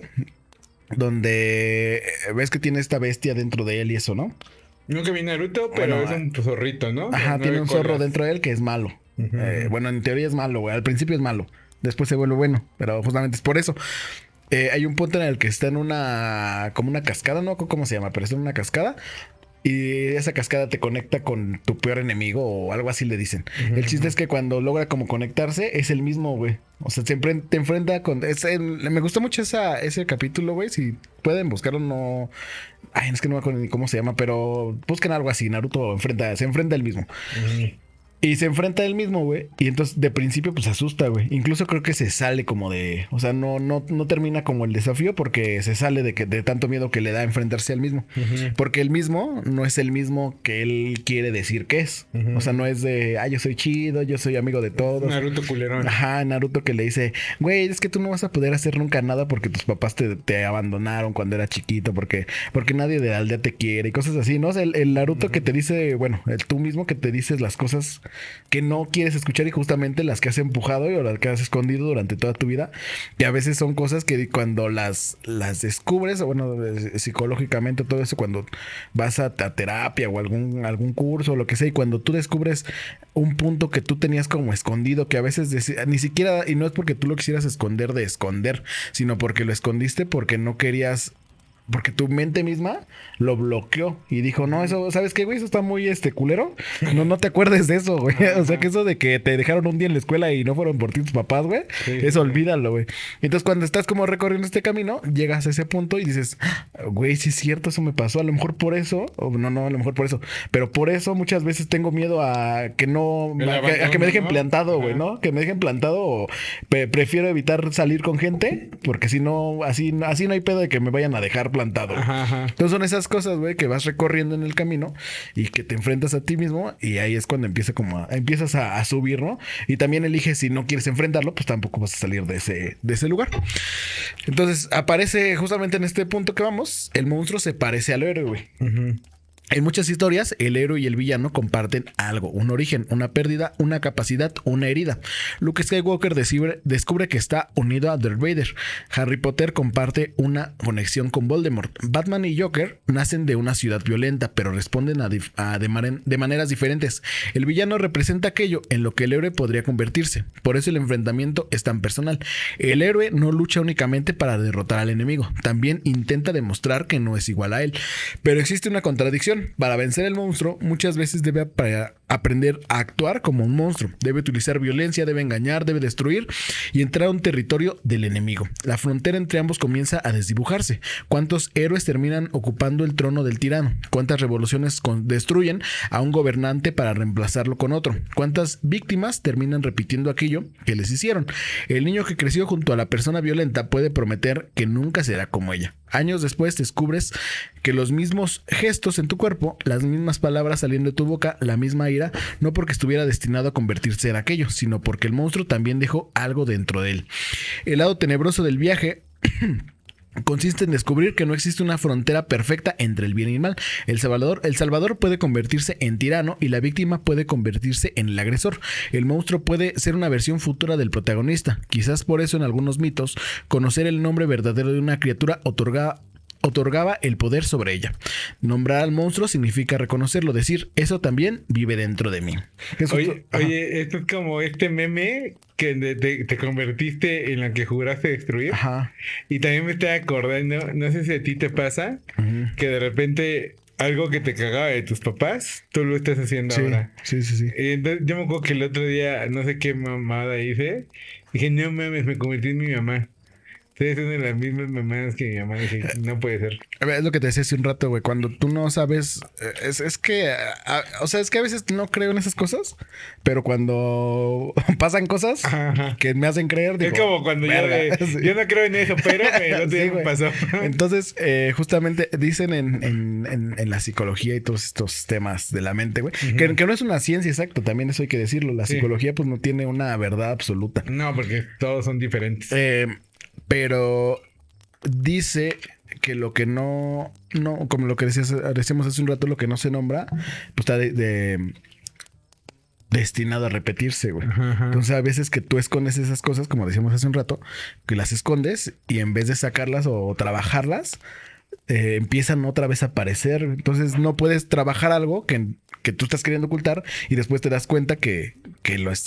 donde ves que tiene esta bestia dentro de él y eso, ¿no? Nunca vi Naruto, pero Bueno, es un zorrito, ¿no? Ajá, De tiene 9 un zorro colas. dentro de él que es malo. Bueno, en teoría es malo, güey. Al principio es malo. Después se vuelve bueno. Pero justamente es por eso. Hay un punto en el que está en como una cascada, no sé cómo se llama, pero está en una cascada. Y esa cascada te conecta con tu peor enemigo o algo así le dicen. El chiste es que cuando logra como conectarse es el mismo, güey. O sea, siempre te enfrenta con... me gustó mucho ese capítulo, güey. Si pueden buscarlo, no... Ay, es que no me acuerdo ni cómo se llama, pero busquen algo así. Naruto se enfrenta él mismo. Y se enfrenta a él mismo, güey. Y entonces de principio pues se asusta, güey. Incluso creo que se sale como de... O sea, no termina como el desafío porque se sale de tanto miedo que le da a enfrentarse al mismo. Porque el mismo no es el mismo que él quiere decir que es. O sea, no es de... yo soy chido, yo soy amigo de todos. Naruto culerón. Ajá, Naruto que le dice... Güey, es que tú no vas a poder hacer nunca nada porque tus papás te abandonaron cuando era chiquito. Porque nadie de la aldea te quiere y cosas así, ¿no? O sea, el Naruto que te dice... Bueno, tú mismo que te dices las cosas que no quieres escuchar y justamente las que has empujado o las que has escondido durante toda tu vida, que a veces son cosas que cuando las descubres, o bueno, psicológicamente todo eso, cuando vas a terapia o algún curso o lo que sea, y cuando tú descubres un punto que tú tenías como escondido, que a veces ni siquiera, y no es porque tú lo quisieras esconder de esconder, sino porque lo escondiste porque no querías... Porque tu mente misma lo bloqueó y dijo, no, eso, ¿sabes qué, güey? Eso está muy culero. No te acuerdes de eso, güey. O sea, que eso de que te dejaron un día en la escuela y no fueron por ti tus papás, güey. Sí, eso olvídalo, güey. Entonces, cuando estás como recorriendo este camino, llegas a ese punto y dices, güey, sí es cierto, eso me pasó. A lo mejor por eso, o no, a lo mejor por eso. Pero por eso muchas veces tengo miedo a que no, a que me dejen plantado, güey, ¿no? Que me dejen plantado o prefiero evitar salir con gente porque si no, así no hay pedo de que me vayan a dejar plantado. Ajá. Entonces son esas cosas, güey, que vas recorriendo en el camino y que te enfrentas a ti mismo y ahí es cuando empiezas a subir, ¿no? Y también eliges si no quieres enfrentarlo, pues tampoco vas a salir de ese lugar. Entonces aparece justamente en este punto que vamos, el monstruo se parece al héroe, güey. En muchas historias, el héroe y el villano comparten algo, un origen, una pérdida, una capacidad, una herida. Luke Skywalker descubre que está unido a Darth Vader. Harry Potter comparte una conexión con Voldemort. Batman y Joker nacen de una ciudad violenta, pero responden de maneras diferentes. El villano representa aquello en lo que el héroe podría convertirse. Por eso el enfrentamiento es tan personal. El héroe no lucha únicamente para derrotar al enemigo, también intenta demostrar que no es igual a él. Pero existe una contradicción. Para vencer el monstruo, muchas veces debe aprender a actuar como un monstruo. Debe utilizar violencia, debe engañar, debe destruir y entrar a un territorio del enemigo. La frontera entre ambos comienza a desdibujarse. ¿Cuántos héroes terminan ocupando el trono del tirano? ¿Cuántas revoluciones destruyen a un gobernante para reemplazarlo con otro? ¿Cuántas víctimas terminan repitiendo aquello que les hicieron? El niño que creció junto a la persona violenta puede prometer que nunca será como ella. Años después descubres que los mismos gestos en tu cuerpo, las mismas palabras saliendo de tu boca, la misma ira, no porque estuviera destinado a convertirse en aquello, sino porque el monstruo también dejó algo dentro de él. El lado tenebroso del viaje consiste en descubrir que no existe una frontera perfecta entre el bien y el mal. El Salvador puede convertirse en tirano y la víctima puede convertirse en el agresor. El monstruo puede ser una versión futura del protagonista. Quizás por eso en algunos mitos, conocer el nombre verdadero de una criatura otorgaba el poder sobre ella. Nombrar al monstruo significa reconocerlo, decir, eso también vive dentro de mí. Oye, esto es como este meme que te convertiste en la que juraste destruir. Ajá. Y también me estoy acordando, no sé si a ti te pasa, que de repente algo que te cagaba de tus papás, tú lo estás haciendo ahora. Sí. Entonces, yo me acuerdo que el otro día, no sé qué mamada hice, dije, no mames, me convertí en mi mamá. Ustedes son de las mismas mamadas que mi mamá. Dije, no puede ser. A ver, es lo que te decía hace un rato, güey. Cuando tú no sabes... Es que a veces no creo en esas cosas. Pero cuando pasan cosas que me hacen creer, digo... Es como cuando yo no creo en eso, pero el otro día me pasó. Entonces, justamente dicen en la psicología y todos estos temas de la mente, güey, que no es una ciencia exacta. También eso hay que decirlo. La psicología pues no tiene una verdad absoluta. No, porque todos son diferentes. Pero dice que lo que no, como lo que decíamos hace un rato, lo que no se nombra, pues está destinado a repetirse, güey. Entonces, a veces que tú escondes esas cosas, como decíamos hace un rato, que las escondes y en vez de sacarlas o trabajarlas, empiezan otra vez a aparecer. Entonces, no puedes trabajar algo que tú estás queriendo ocultar y después te das cuenta que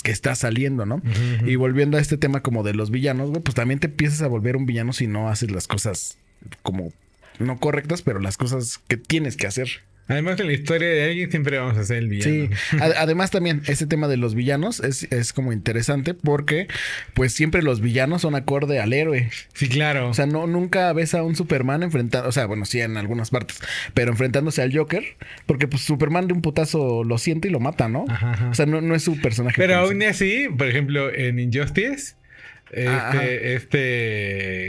está saliendo, ¿no? Y volviendo a este tema como de los villanos, güey, pues también te empiezas a volver un villano si no haces las cosas como no correctas, pero las cosas que tienes que hacer. Además, en la historia de alguien siempre vamos a ser el villano. Sí, además también este tema de los villanos es como interesante porque pues siempre los villanos son acorde al héroe. Sí, claro. O sea, nunca ves a un Superman enfrentando, o sea, bueno, sí en algunas partes, pero enfrentándose al Joker, porque pues Superman de un putazo lo siente y lo mata, ¿no? O sea, no es su personaje. Pero aún así, por ejemplo, en Injustice...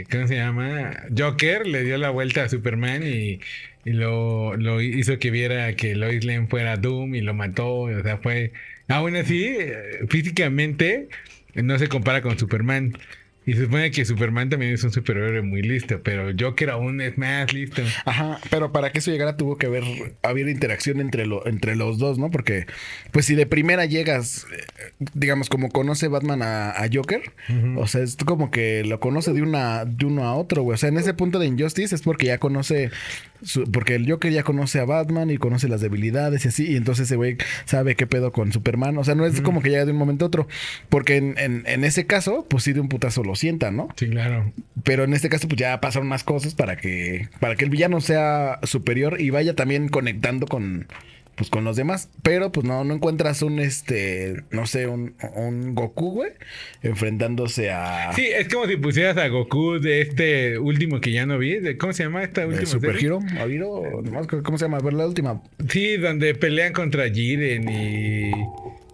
¿cómo se llama? Joker le dio la vuelta a Superman y lo hizo que viera que Lois Lane fuera Doom y lo mató. O sea, aún así, físicamente no se compara con Superman. Y se supone que Superman también es un superhéroe muy listo, pero Joker aún es más listo. Ajá, pero para que eso llegara tuvo que haber interacción entre los dos, ¿no? Porque, pues si de primera llegas, digamos, como conoce Batman a Joker, o sea, es como que lo conoce de uno a otro, güey. O sea, en ese punto de Injustice es porque ya conoce, porque el Joker ya conoce a Batman y conoce las debilidades y así, y entonces ese güey sabe qué pedo con Superman. O sea, no es como que llega de un momento a otro, porque en ese caso, pues sí de un putazo lo sienta, ¿no? Sí, claro. Pero en este caso, pues ya pasaron más cosas para que el villano sea superior y vaya también conectando con los demás. Pero pues no encuentras un Goku, güey, enfrentándose a... Sí, es como si pusieras a Goku de este último que ya no vi. ¿Cómo se llama esta última Super Hero, ¿cómo se llama? A ver, la última. Sí, donde pelean contra Jiren y...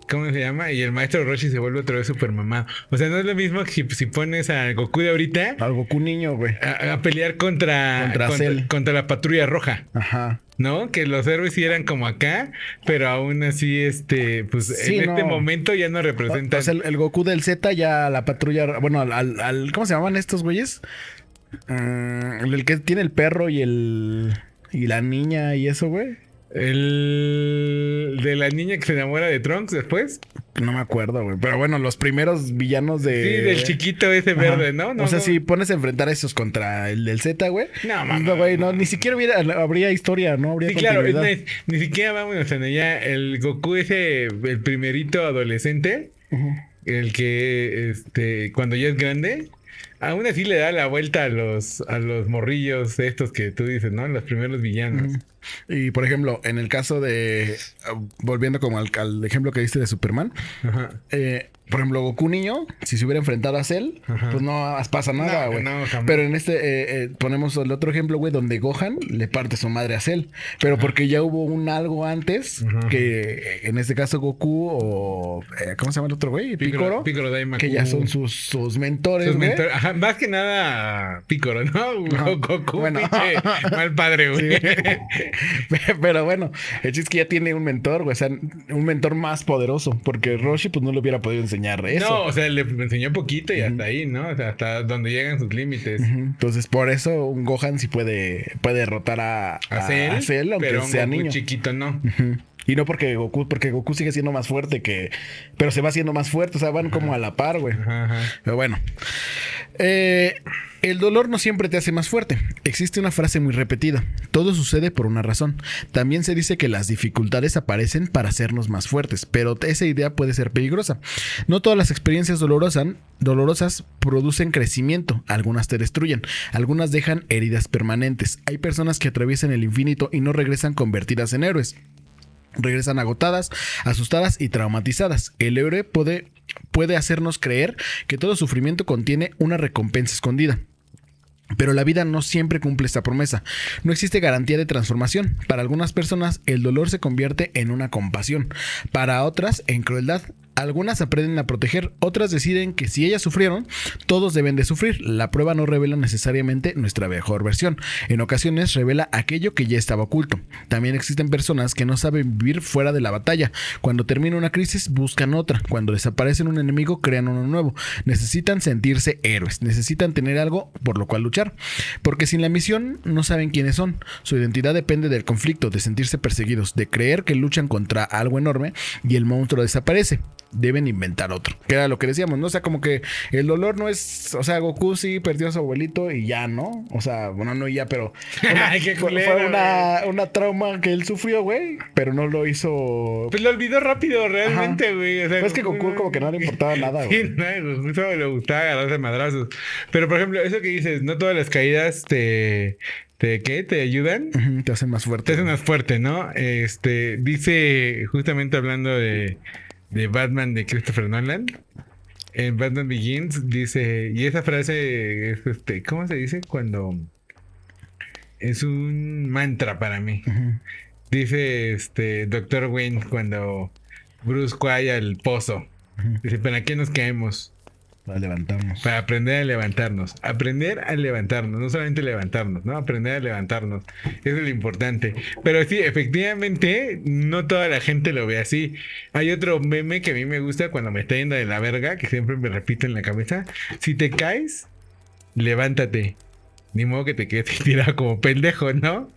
¿Cómo se llama? Y el maestro Roshi se vuelve otra vez super mamado. O sea, no es lo mismo que si pones a Goku de ahorita... Al Goku niño, güey. A pelear contra la Patrulla Roja. Ajá. ¿No? Que los héroes sí eran como acá, pero aún así, pues sí, en este momento ya no representan... O sea, el Goku del Z ya la Patrulla... Bueno, ¿cómo se llamaban estos güeyes? El que tiene el perro y la niña y eso, güey. El de la niña que se enamora de Trunks después. No me acuerdo, güey. Pero bueno, los primeros villanos de... Sí, del chiquito ese verde, ¿no? O sea, si pones a enfrentar a esos contra el del Z, güey. No, güey, ni siquiera habría historia, ¿no? Habría continuidad. Claro, ni siquiera vamos a tener ya el Goku ese, el primerito adolescente, el que, cuando ya es grande... Aún así le da la vuelta a los morrillos estos que tú dices, ¿no? Los primeros villanos. Y por ejemplo, en el caso de... Volviendo como al ejemplo que diste de Superman. Por ejemplo, Goku niño, si se hubiera enfrentado a Cell, pues no pasa nada, güey. No, pero en ponemos el otro ejemplo, güey, donde Gohan le parte su madre a Cell. Pero porque ya hubo algo antes que en este caso Goku o... ¿cómo se llama el otro güey? Piccolo Daimaku. Que ya son sus mentores, güey. Ajá, más que nada Piccolo, ¿no? Goku, bueno. Mal padre, güey. Sí. Pero bueno, el chiste es que ya tiene un mentor, güey. O sea, un mentor más poderoso. Porque Roshi, pues no le hubiera podido enseñar eso. No, o sea, le enseñó poquito y hasta ahí, ¿no? O sea, hasta donde llegan sus límites. Entonces, por eso un Gohan sí puede derrotar a Cell, aunque pero sea un Goku niño. chiquito no. Y no porque Goku sigue siendo más fuerte pero se va haciendo más fuerte, o sea, van como a la par, güey. Pero bueno. El dolor no siempre te hace más fuerte. Existe una frase muy repetida. Todo sucede por una razón. También se dice que las dificultades aparecen para hacernos más fuertes, pero esa idea puede ser peligrosa. No todas las experiencias dolorosas producen crecimiento. Algunas te destruyen. Algunas dejan heridas permanentes. Hay personas que atraviesan el infinito y no regresan convertidas en héroes. Regresan agotadas, asustadas y traumatizadas. El héroe puede hacernos creer que todo sufrimiento contiene una recompensa escondida. Pero la vida no siempre cumple esta promesa. No existe garantía de transformación. Para algunas personas el dolor se convierte en una compasión. Para otras en crueldad. Algunas aprenden a proteger, otras deciden que si ellas sufrieron, todos deben de sufrir. La prueba no revela necesariamente nuestra mejor versión. En ocasiones revela aquello que ya estaba oculto. También existen personas que no saben vivir fuera de la batalla. Cuando termina una crisis, buscan otra. Cuando desaparece un enemigo, crean uno nuevo. Necesitan sentirse héroes. Necesitan tener algo por lo cual luchar. Porque sin la misión, no saben quiénes son. Su identidad depende del conflicto, de sentirse perseguidos, de creer que luchan contra algo enorme y el monstruo desaparece. Deben inventar otro. Que era lo que decíamos, ¿no? O sea, como que el dolor no es... O sea, Goku sí perdió a su abuelito y ya, ¿no? O sea, bueno, no ya, pero... fue una trauma que él sufrió, güey. Pero no lo hizo... Pues lo olvidó rápido, realmente, güey. O sea, pues es que Goku como que no le importaba nada, güey. Sí, no, Goku solo le gustaba agarrarse madrazos. Pero, por ejemplo, eso que dices, no todas las caídas ¿qué? ¿Te ayudan? Te hacen más fuerte. Te hacen más fuerte, ¿no? Dice, justamente hablando de Batman de Christopher Nolan, en Batman Begins dice, y esa frase es ¿cómo se dice? Cuando es un mantra para mí. Dice Dr. Wayne cuando Bruce cae al pozo. Dice, ¿para qué nos caemos? Para levantarnos. Para aprender a levantarnos. Aprender a levantarnos. No solamente levantarnos, ¿no? Aprender a levantarnos. Eso es lo importante. Pero sí, efectivamente, no toda la gente lo ve así. Hay otro meme que a mí me gusta cuando me está yendo de la verga, que siempre me repito en la cabeza. Si te caes, levántate. Ni modo que te quedes tirado como pendejo, ¿no?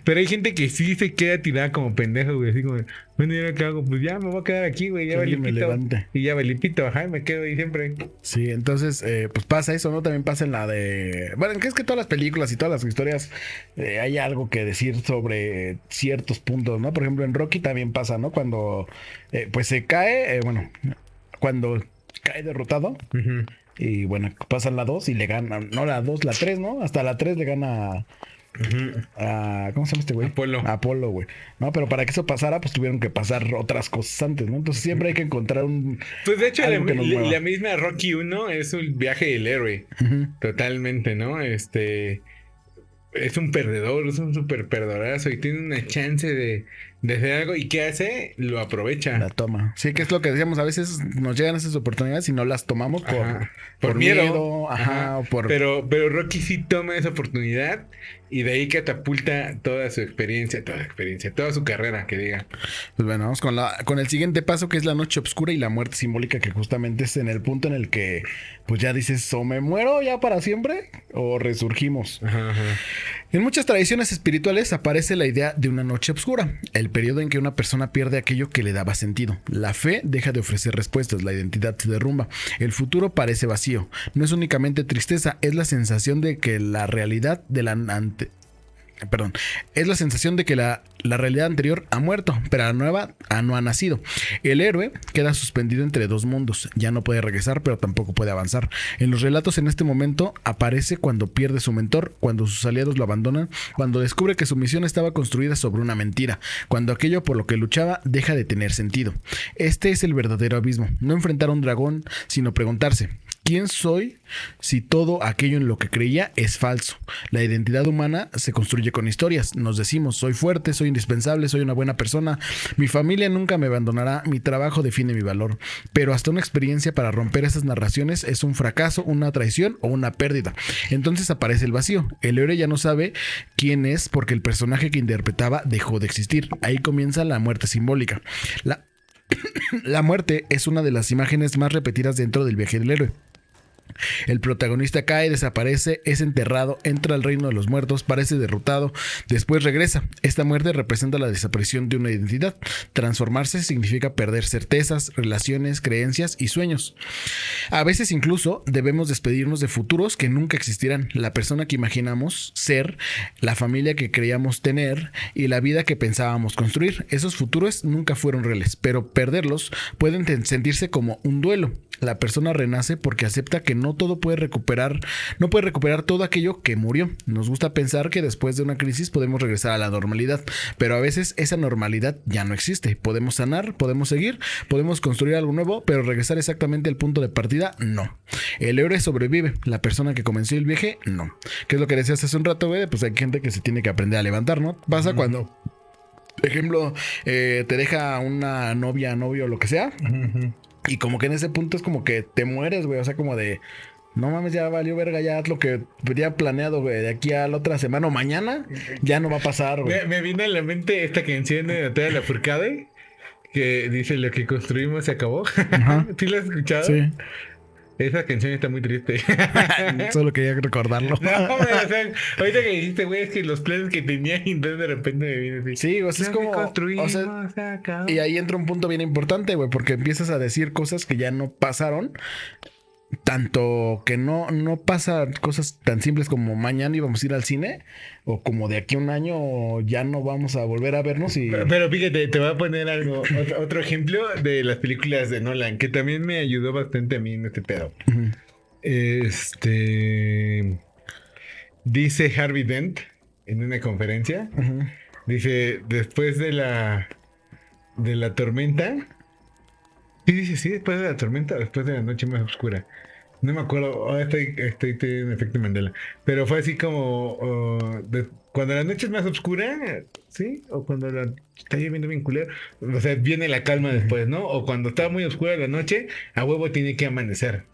Pero hay gente que sí se queda tirada como pendejo, güey. Así como, bueno, ¿y ahora qué hago? Pues ya me voy a quedar aquí, güey. Ya valí pito. Y ya valí pito, ajá, y me quedo ahí siempre. Sí, entonces, pues pasa eso, ¿no? También pasa en la de... Bueno, que es que todas las películas y todas las historias hay algo que decir sobre ciertos puntos, ¿no? Por ejemplo, en Rocky también pasa, ¿no? Cuando, pues se cae, cuando cae derrotado... Y bueno, pasan la 2 y le gana, no la 2, la 3, ¿no? Hasta la 3 le gana a ¿cómo se llama este güey? Apolo, güey. No, pero para que eso pasara, pues tuvieron que pasar otras cosas antes, ¿no? Entonces siempre hay que encontrar un... Pues de hecho, la misma Rocky 1 es un viaje del héroe. Totalmente, ¿no? Es un perdedor, es un súper perdorazo y tiene una chance de hacer algo. ¿Y qué hace? Lo aprovecha. La toma. Sí, que es lo que decíamos. A veces nos llegan esas oportunidades y no las tomamos por miedo. Ajá. O por... Pero Rocky sí toma esa oportunidad y de ahí catapulta toda su experiencia, toda su carrera, que diga. Pues bueno, vamos con el siguiente paso, que es la noche oscura y la muerte simbólica, que justamente es en el punto en el que pues ya dices, o me muero ya para siempre o resurgimos. En muchas tradiciones espirituales aparece la idea de una noche oscura, el periodo en que una persona pierde aquello que le daba sentido. La fe deja de ofrecer respuestas, la identidad se derrumba, el futuro parece vacío. No es únicamente tristeza, es la sensación de que la realidad de es la sensación de que la realidad anterior ha muerto, pero la nueva no ha nacido. El héroe queda suspendido entre dos mundos. Ya no puede regresar, pero tampoco puede avanzar. En los relatos, en este momento, aparece cuando pierde su mentor, cuando sus aliados lo abandonan, cuando descubre que su misión estaba construida sobre una mentira, cuando aquello por lo que luchaba deja de tener sentido. Este es el verdadero abismo. No enfrentar a un dragón, sino preguntarse: ¿Quién soy si todo aquello en lo que creía es falso? La identidad humana se construye con historias. Nos decimos, soy fuerte, soy indispensable, soy una buena persona, mi familia nunca me abandonará, mi trabajo define mi valor. Pero hasta una experiencia para romper esas narraciones es un fracaso, una traición o una pérdida. Entonces aparece el vacío. El héroe ya no sabe quién es porque el personaje que interpretaba dejó de existir. Ahí comienza la muerte simbólica. La muerte es una de las imágenes más repetidas dentro del viaje del héroe. El protagonista cae, desaparece, es enterrado, entra al reino de los muertos, parece derrotado, después regresa. Esta muerte representa la desaparición de una identidad. Transformarse significa perder certezas, relaciones, creencias y sueños. A veces incluso debemos despedirnos de futuros que nunca existirán. La persona que imaginamos ser, la familia que creíamos tener y la vida que pensábamos construir. Esos futuros nunca fueron reales, pero perderlos pueden sentirse como un duelo. La persona renace porque acepta que no puede recuperar todo aquello que murió. Nos gusta pensar que después de una crisis podemos regresar a la normalidad, pero a veces esa normalidad ya no existe. Podemos sanar, podemos seguir, podemos construir algo nuevo, pero regresar exactamente al punto de partida, no. El héroe sobrevive, la persona que comenzó el viaje, no. ¿Qué es lo que decías hace un rato, güey? Pues hay gente que se tiene que aprender a levantar, ¿no? Pasa cuando, por ejemplo, te deja una novia, novio o lo que sea. Y como que en ese punto es como que te mueres, güey. O sea, como de, no mames, ya valió verga, ya haz lo que tenía planeado, güey. De aquí a la otra semana o mañana, ya no va a pasar, güey. Me vino a la mente esta canción de Natalia Lafourcade que dice: lo que construimos se acabó. ¿Sí la has escuchado? Sí. Esa canción está muy triste. Solo quería recordarlo. No, o sea, ahorita que dijiste, güey, es que los planes que tenía y entonces de repente me viene así. Sí, o sea, es como, construimos, o sea, y ahí entra un punto bien importante, güey, porque empiezas a decir cosas que ya no pasaron. Tanto que no pasa cosas tan simples como mañana íbamos a ir al cine, o como de aquí a un año ya no vamos a volver a vernos. Pero fíjate, te voy a poner algo, otro ejemplo de las películas de Nolan, que también me ayudó bastante a mí en este pedo. Dice Harvey Dent en una conferencia, dice, después de la tormenta. Sí, después de la tormenta, después de la noche más oscura. No me acuerdo, ahora estoy en efecto Mandela. Pero fue así como cuando la noche es más oscura, ¿sí? O cuando está lloviendo bien culero. O sea, viene la calma después, ¿no? O cuando está muy oscura la noche, a huevo tiene que amanecer.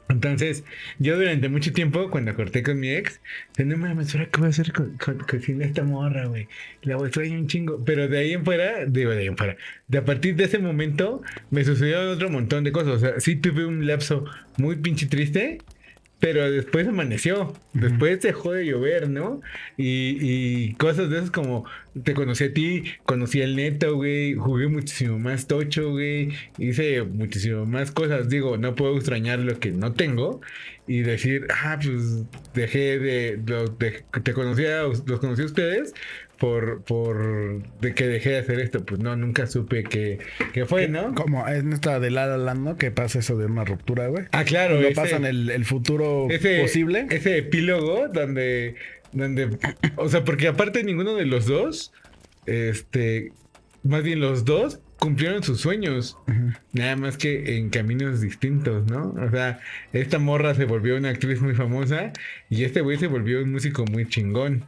Entonces, yo durante mucho tiempo, cuando corté con mi ex, no mames, ¿ahora qué voy a hacer con esta morra, güey? La voy a extrañar un chingo. Pero de ahí en fuera, de a partir de ese momento, me sucedió otro montón de cosas. O sea, sí tuve un lapso muy pinche triste, pero después amaneció. Después dejó de llover, ¿no? Y cosas de esas como, te conocí a ti, conocí al Neto, güey. Jugué muchísimo más tocho, güey. Hice muchísimo más cosas. Digo, no puedo extrañar lo que no tengo. Y decir, pues los conocí a ustedes por de que dejé de hacer esto. Pues no, nunca supe que fue, ¿no? Como en esta de La La Land, ¿no? Que pasa eso de una ruptura, güey. Ah, claro. No pasan el futuro posible. Ese epílogo donde, o sea, porque aparte ninguno de los dos, más bien los dos cumplieron sus sueños, nada más que en caminos distintos, ¿no? O sea, esta morra se volvió una actriz muy famosa y este güey se volvió un músico muy chingón.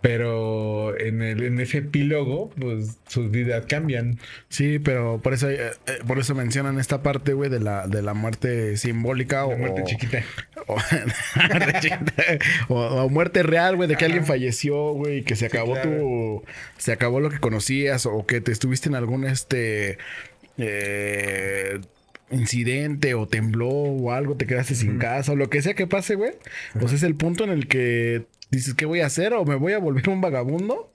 Pero en ese epílogo, pues sus vidas cambian. Sí, pero por eso mencionan esta parte, güey, de la muerte simbólica la muerte chiquita. O muerte real, güey, de que alguien falleció, güey, que se acabó se acabó lo que conocías, o que te estuviste en algún incidente o tembló o algo, te quedaste sin casa o lo que sea que pase, güey. Pues es el punto en el que dices, ¿qué voy a hacer? ¿O me voy a volver un vagabundo?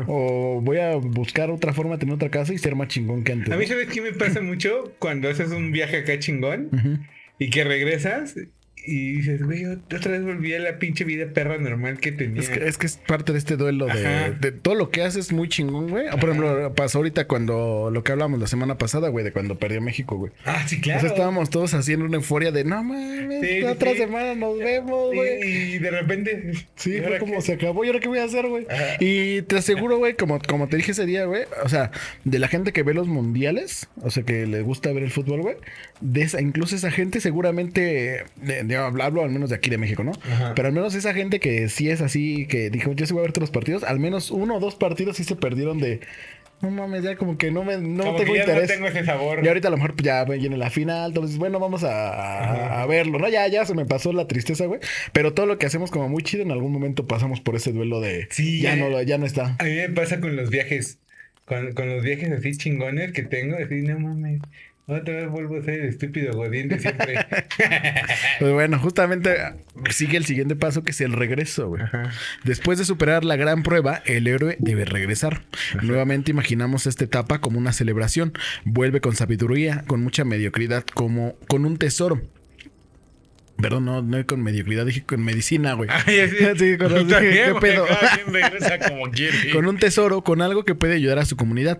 ¿O voy a buscar otra forma de tener otra casa y ser más chingón que antes? A mí, ¿sabes qué me pasa mucho? Cuando haces un viaje acá chingón y que regresas y dices, güey, otra vez volví a la pinche vida perra normal que tenía. Es que es parte de este duelo de todo lo que haces muy chingón, güey. Por ejemplo, pasó ahorita cuando lo que hablamos la semana pasada, güey, de cuando perdió México, güey. Ah, sí, claro. O sea, estábamos todos haciendo una euforia de no mames, otra semana nos vemos, güey. Y de repente. Sí, fue como se acabó. ¿Y ahora qué voy a hacer, güey? Y te aseguro, güey, como te dije ese día, güey, o sea, de la gente que ve los mundiales, o sea, que le gusta ver el fútbol, güey, incluso esa gente seguramente, hablo al menos de aquí de México, ¿no? Ajá. Pero al menos esa gente que sí es así, que dijo, yo sí voy a ver todos los partidos, al menos 1 o 2 partidos sí se perdieron de... No mames, ya como que no tengo interés. No tengo ese sabor. Y ahorita a lo mejor ya viene la final. Entonces, bueno, vamos a verlo, ¿no? Ya se me pasó la tristeza, güey. Pero todo lo que hacemos como muy chido, en algún momento pasamos por ese duelo de sí, ya no está. A mí me pasa con los viajes. Con los viajes así chingones que tengo, así, no mames. Otra vez vuelvo a ser el estúpido godín de siempre. Pues bueno, justamente sigue el siguiente paso, que es el regreso, güey. Después de superar la gran prueba, el héroe debe regresar. Nuevamente imaginamos esta etapa como una celebración. Vuelve con sabiduría, con mucha mediocridad, como con un tesoro. Perdón, no con mediocridad, dije con medicina, güey. Sí, ¿qué pedo? Como quiere. Con un tesoro, con algo que puede ayudar a su comunidad.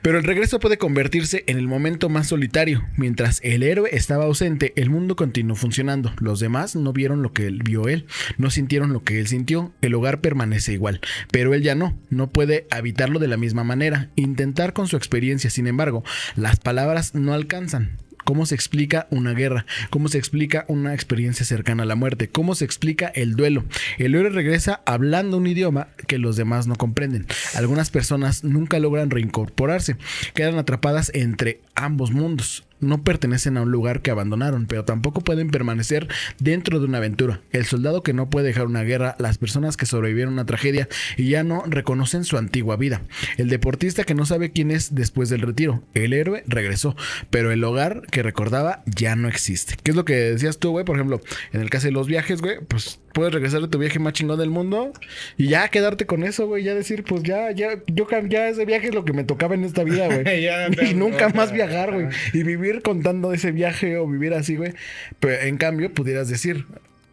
Pero el regreso puede convertirse en el momento más solitario. Mientras el héroe estaba ausente, el mundo continuó funcionando. Los demás no vieron lo que vio él, no sintieron lo que él sintió. El hogar permanece igual, pero él ya no puede habitarlo de la misma manera. Intentar con su experiencia, sin embargo, las palabras no alcanzan. ¿Cómo se explica una guerra? ¿Cómo se explica una experiencia cercana a la muerte? ¿Cómo se explica el duelo? El héroe regresa hablando un idioma que los demás no comprenden. Algunas personas nunca logran reincorporarse. Quedan atrapadas entre ambos mundos. No pertenecen a un lugar que abandonaron, pero tampoco pueden permanecer dentro de una aventura. El soldado que no puede dejar una guerra, las personas que sobrevivieron a una tragedia y ya no reconocen su antigua vida. El deportista que no sabe quién es después del retiro. El héroe regresó, pero el hogar que recordaba ya no existe. ¿Qué es lo que decías tú, güey? Por ejemplo, en el caso de los viajes, güey, pues puedes regresar de tu viaje más chingón del mundo y ya quedarte con eso, güey. Ya decir, pues ya ese viaje es lo que me tocaba en esta vida, güey. Y nunca más viajar, güey. Y vivir contando ese viaje o vivir así, güey. Pero en cambio pudieras decir,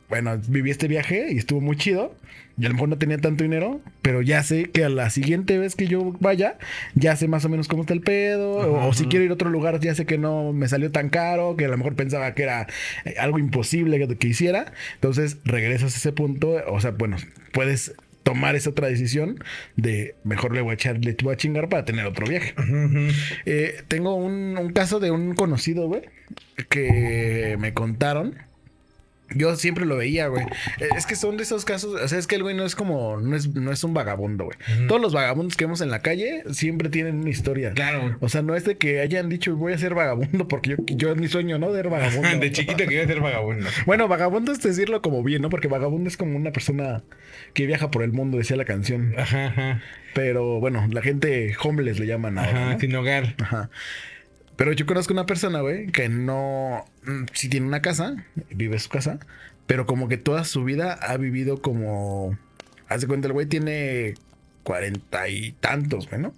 bueno, viví este viaje y estuvo muy chido y a lo mejor no tenía tanto dinero, pero ya sé que a la siguiente vez que yo vaya, ya sé más o menos cómo está el pedo. O si quiero ir a otro lugar, ya sé que no me salió tan caro, que a lo mejor pensaba que era algo imposible que hiciera. Entonces regresas a ese punto. O sea, bueno, puedes tomar esa otra decisión de mejor le voy a chingar para tener otro viaje. Tengo un caso de un conocido, güey, que me contaron. Yo siempre lo veía, güey. Es que son de esos casos. O sea, es que el güey no es como... No es un vagabundo, güey. Todos los vagabundos que vemos en la calle siempre tienen una historia. Claro. O sea, no es de que hayan dicho voy a ser vagabundo porque yo es mi sueño, ¿no? De ser vagabundo. De chiquito quería ser vagabundo. Bueno, vagabundo es decirlo como bien, ¿no? Porque vagabundo es como una persona que viaja por el mundo, decía la canción. Ajá. Pero bueno, la gente homeless le llaman ahora, ¿no? Sin hogar. Ajá. Pero yo conozco una persona, güey, que no... Sí tiene una casa, vive en su casa, pero como que toda su vida ha vivido como... Haz de cuenta, el güey tiene 40 y tantos, güey, ¿no?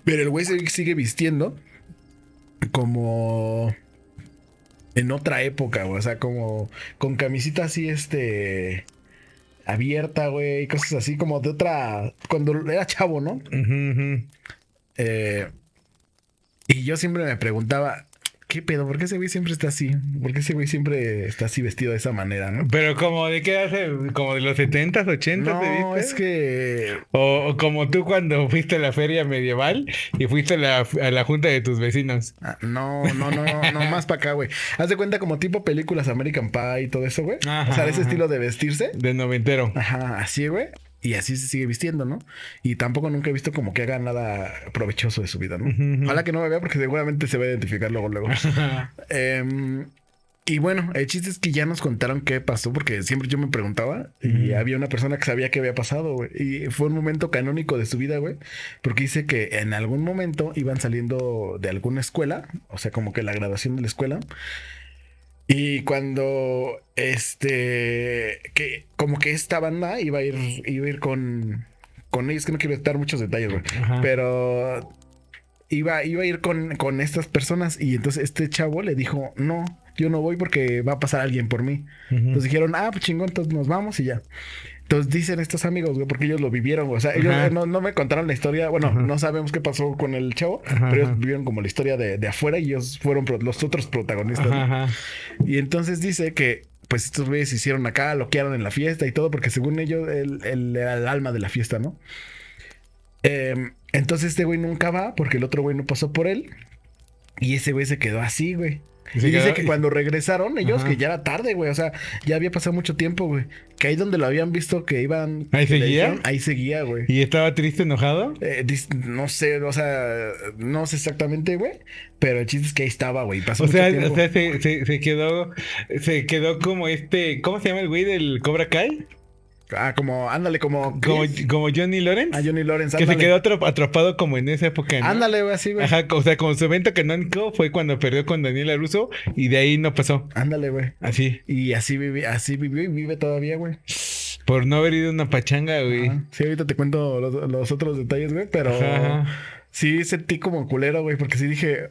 Pero el güey se sigue vistiendo como... En otra época, güey. O sea, como con camisita así, abierta, güey. Y cosas así como de otra... Cuando era chavo, ¿no? Y yo siempre me preguntaba, ¿qué pedo? ¿Por qué ese güey siempre está así? ¿Por qué ese güey siempre está así vestido de esa manera, no? Pero como de qué hace, como de los 70s, 80s, no, ¿te viste? Es que... O como tú cuando fuiste a la feria medieval y fuiste a la junta de tus vecinos. No, más para acá, güey. Haz de cuenta como tipo películas American Pie y todo eso, güey. O sea, ese estilo de vestirse. De noventero. Ajá, así, güey. Y así se sigue vistiendo, ¿no? Y tampoco nunca he visto como que haga nada provechoso de su vida, ¿no? Ojalá que no me vea porque seguramente se va a identificar luego. Y bueno, el chiste es que ya nos contaron qué pasó porque siempre yo me preguntaba y había una persona que sabía qué había pasado, güey. Y fue un momento canónico de su vida, güey. Porque dice que en algún momento iban saliendo de alguna escuela, o sea, como que la graduación de la escuela. Y cuando que como que esta banda iba a ir con ellos, que no quiero dar muchos detalles, güey. Pero iba a ir con estas personas. Y entonces este chavo le dijo, no, yo no voy porque va a pasar alguien por mí. Entonces dijeron, pues chingón, entonces nos vamos y ya. Entonces dicen estos amigos, güey, porque ellos lo vivieron, o sea, ellos no me contaron la historia, bueno, no sabemos qué pasó con el chavo, pero ellos vivieron como la historia de afuera y ellos fueron los otros protagonistas, ¿no? Y entonces dice que pues estos güeyes se hicieron acá, loquearon en la fiesta y todo, porque según ellos, él era el alma de la fiesta, ¿no? Entonces este güey nunca va porque el otro güey no pasó por él. Y ese güey se quedó así, güey. Y dice que cuando regresaron ellos, que ya era tarde, güey. O sea, ya había pasado mucho tiempo, güey. Que ahí donde lo habían visto que iban... ¿Ahí seguía? Ahí seguía, güey. ¿Y estaba triste, enojado? No sé, o sea, no sé exactamente, güey. Pero el chiste es que ahí estaba, güey. Pasó o mucho sea, tiempo. O sea, se quedó como ¿cómo se llama el güey del Cobra Kai? Ándale, como Johnny Lawrence. Johnny Lawrence, que ándale. se quedó atrapado como en esa época, ¿no? Ándale, güey, así, güey. Ajá, o sea, como su evento canónico fue cuando perdió con Daniela Russo y de ahí no pasó. Ándale, güey. Así. Y así vivió y vive todavía, güey. Por no haber ido a una pachanga, güey. Sí, ahorita te cuento los otros detalles, güey, pero... Sí sentí como culero, güey, porque sí dije...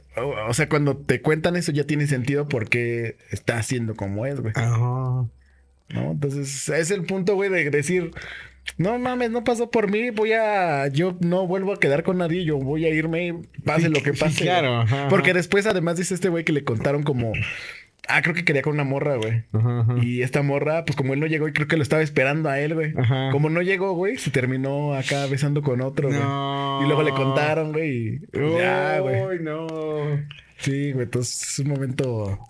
O sea, cuando te cuentan eso ya tiene sentido porque está haciendo como es, güey. ¿No? Entonces, es el punto, güey, de decir... No mames, no pasó por mí, yo no vuelvo a quedar con nadie, yo voy a irme, pase lo que pase. Sí, claro. Porque después, además, dice este güey que le contaron como... creo que quería con una morra, güey. Y esta morra, pues como él no llegó y creo que lo estaba esperando a él, güey. Como no llegó, güey, se terminó acá besando con otro, güey. Y luego le contaron, güey. Ya, güey. No. Sí, güey, entonces es un momento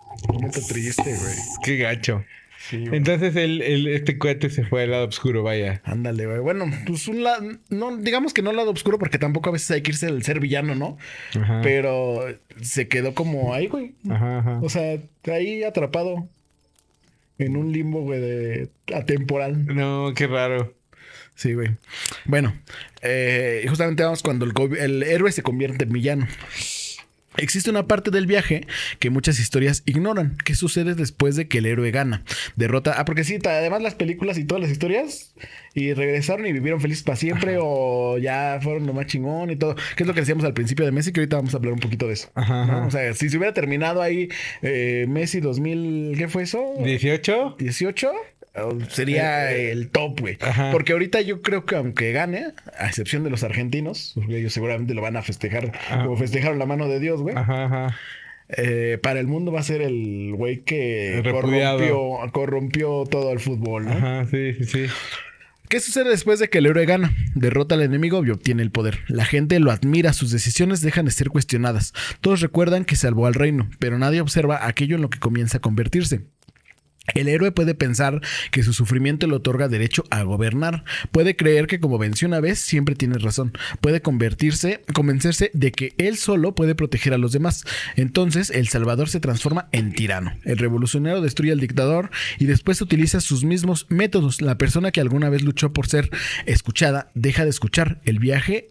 triste, güey. Qué gacho. Sí, güey. Entonces este cohete se fue al lado oscuro, vaya. Ándale, güey. Bueno, pues no, digamos que no al lado oscuro, porque tampoco a veces hay que irse al ser villano, ¿no? Pero se quedó como ahí, güey. O sea, ahí atrapado en un limbo, güey, atemporal. No, qué raro. Sí, güey. Bueno, y justamente vamos cuando el héroe se convierte en villano. Existe una parte del viaje que muchas historias ignoran. ¿Qué sucede después de que el héroe gana? Derrota. Porque sí, además las películas y todas las historias. Y regresaron y vivieron felices para siempre. O ya fueron lo más chingón y todo. Que es lo que decíamos al principio de Messi. Que ahorita vamos a hablar un poquito de eso. ¿No? O sea, si se hubiera terminado ahí Messi 2000... ¿Qué fue eso? ¿18? 18. Sería el top, güey. Porque ahorita yo creo que aunque gane, a excepción de los argentinos, porque ellos seguramente lo van a festejar como festejaron la mano de Dios, güey. Para el mundo va a ser el güey que corrompió todo el fútbol, ¿no? Sí. ¿Qué sucede después de que el héroe gana? Derrota al enemigo y obtiene el poder. La gente lo admira, sus decisiones dejan de ser cuestionadas. Todos recuerdan que salvó al reino, pero nadie observa aquello en lo que comienza a convertirse. El héroe puede pensar que su sufrimiento le otorga derecho a gobernar. Puede creer que como venció una vez, siempre tiene razón. Puede convencerse de que él solo puede proteger a los demás. Entonces, el salvador se transforma en tirano. El revolucionario destruye al dictador y después utiliza sus mismos métodos. La persona que alguna vez luchó por ser escuchada, deja de escuchar. El viaje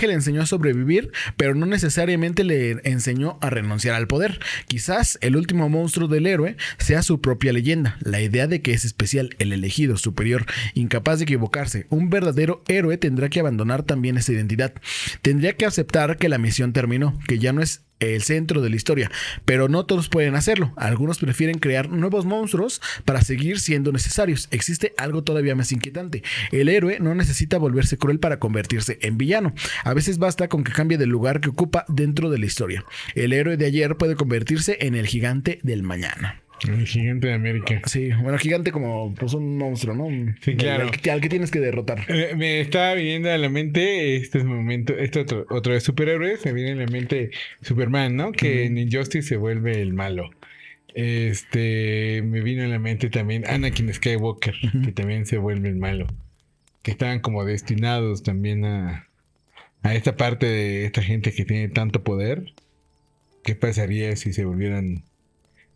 le enseñó a sobrevivir, pero no necesariamente le enseñó a renunciar al poder. Quizás el último monstruo del héroe sea su propia leyenda, la idea de que es especial, el elegido, superior, incapaz de equivocarse. Un verdadero héroe tendrá que abandonar también esa identidad. Tendría que aceptar que la misión terminó, que ya no es el centro de la historia, pero no todos pueden hacerlo. Algunos prefieren crear nuevos monstruos para seguir siendo necesarios. Existe algo todavía más inquietante. El héroe no necesita volverse cruel para convertirse en villano. A veces basta con que cambie del lugar que ocupa dentro de la historia. El héroe de ayer puede convertirse en el gigante del mañana. El gigante de América. Sí, bueno, gigante como pues un monstruo, ¿no? Sí, claro. Al que tienes que derrotar. Me estaba viniendo a la mente otro de superhéroes. Me viene a la mente Superman, ¿no? Que en Injustice se vuelve el malo. Me vino a la mente también Anakin Skywalker, que también se vuelve el malo. Que estaban como destinados también a esta parte de esta gente que tiene tanto poder. ¿Qué pasaría si se volvieran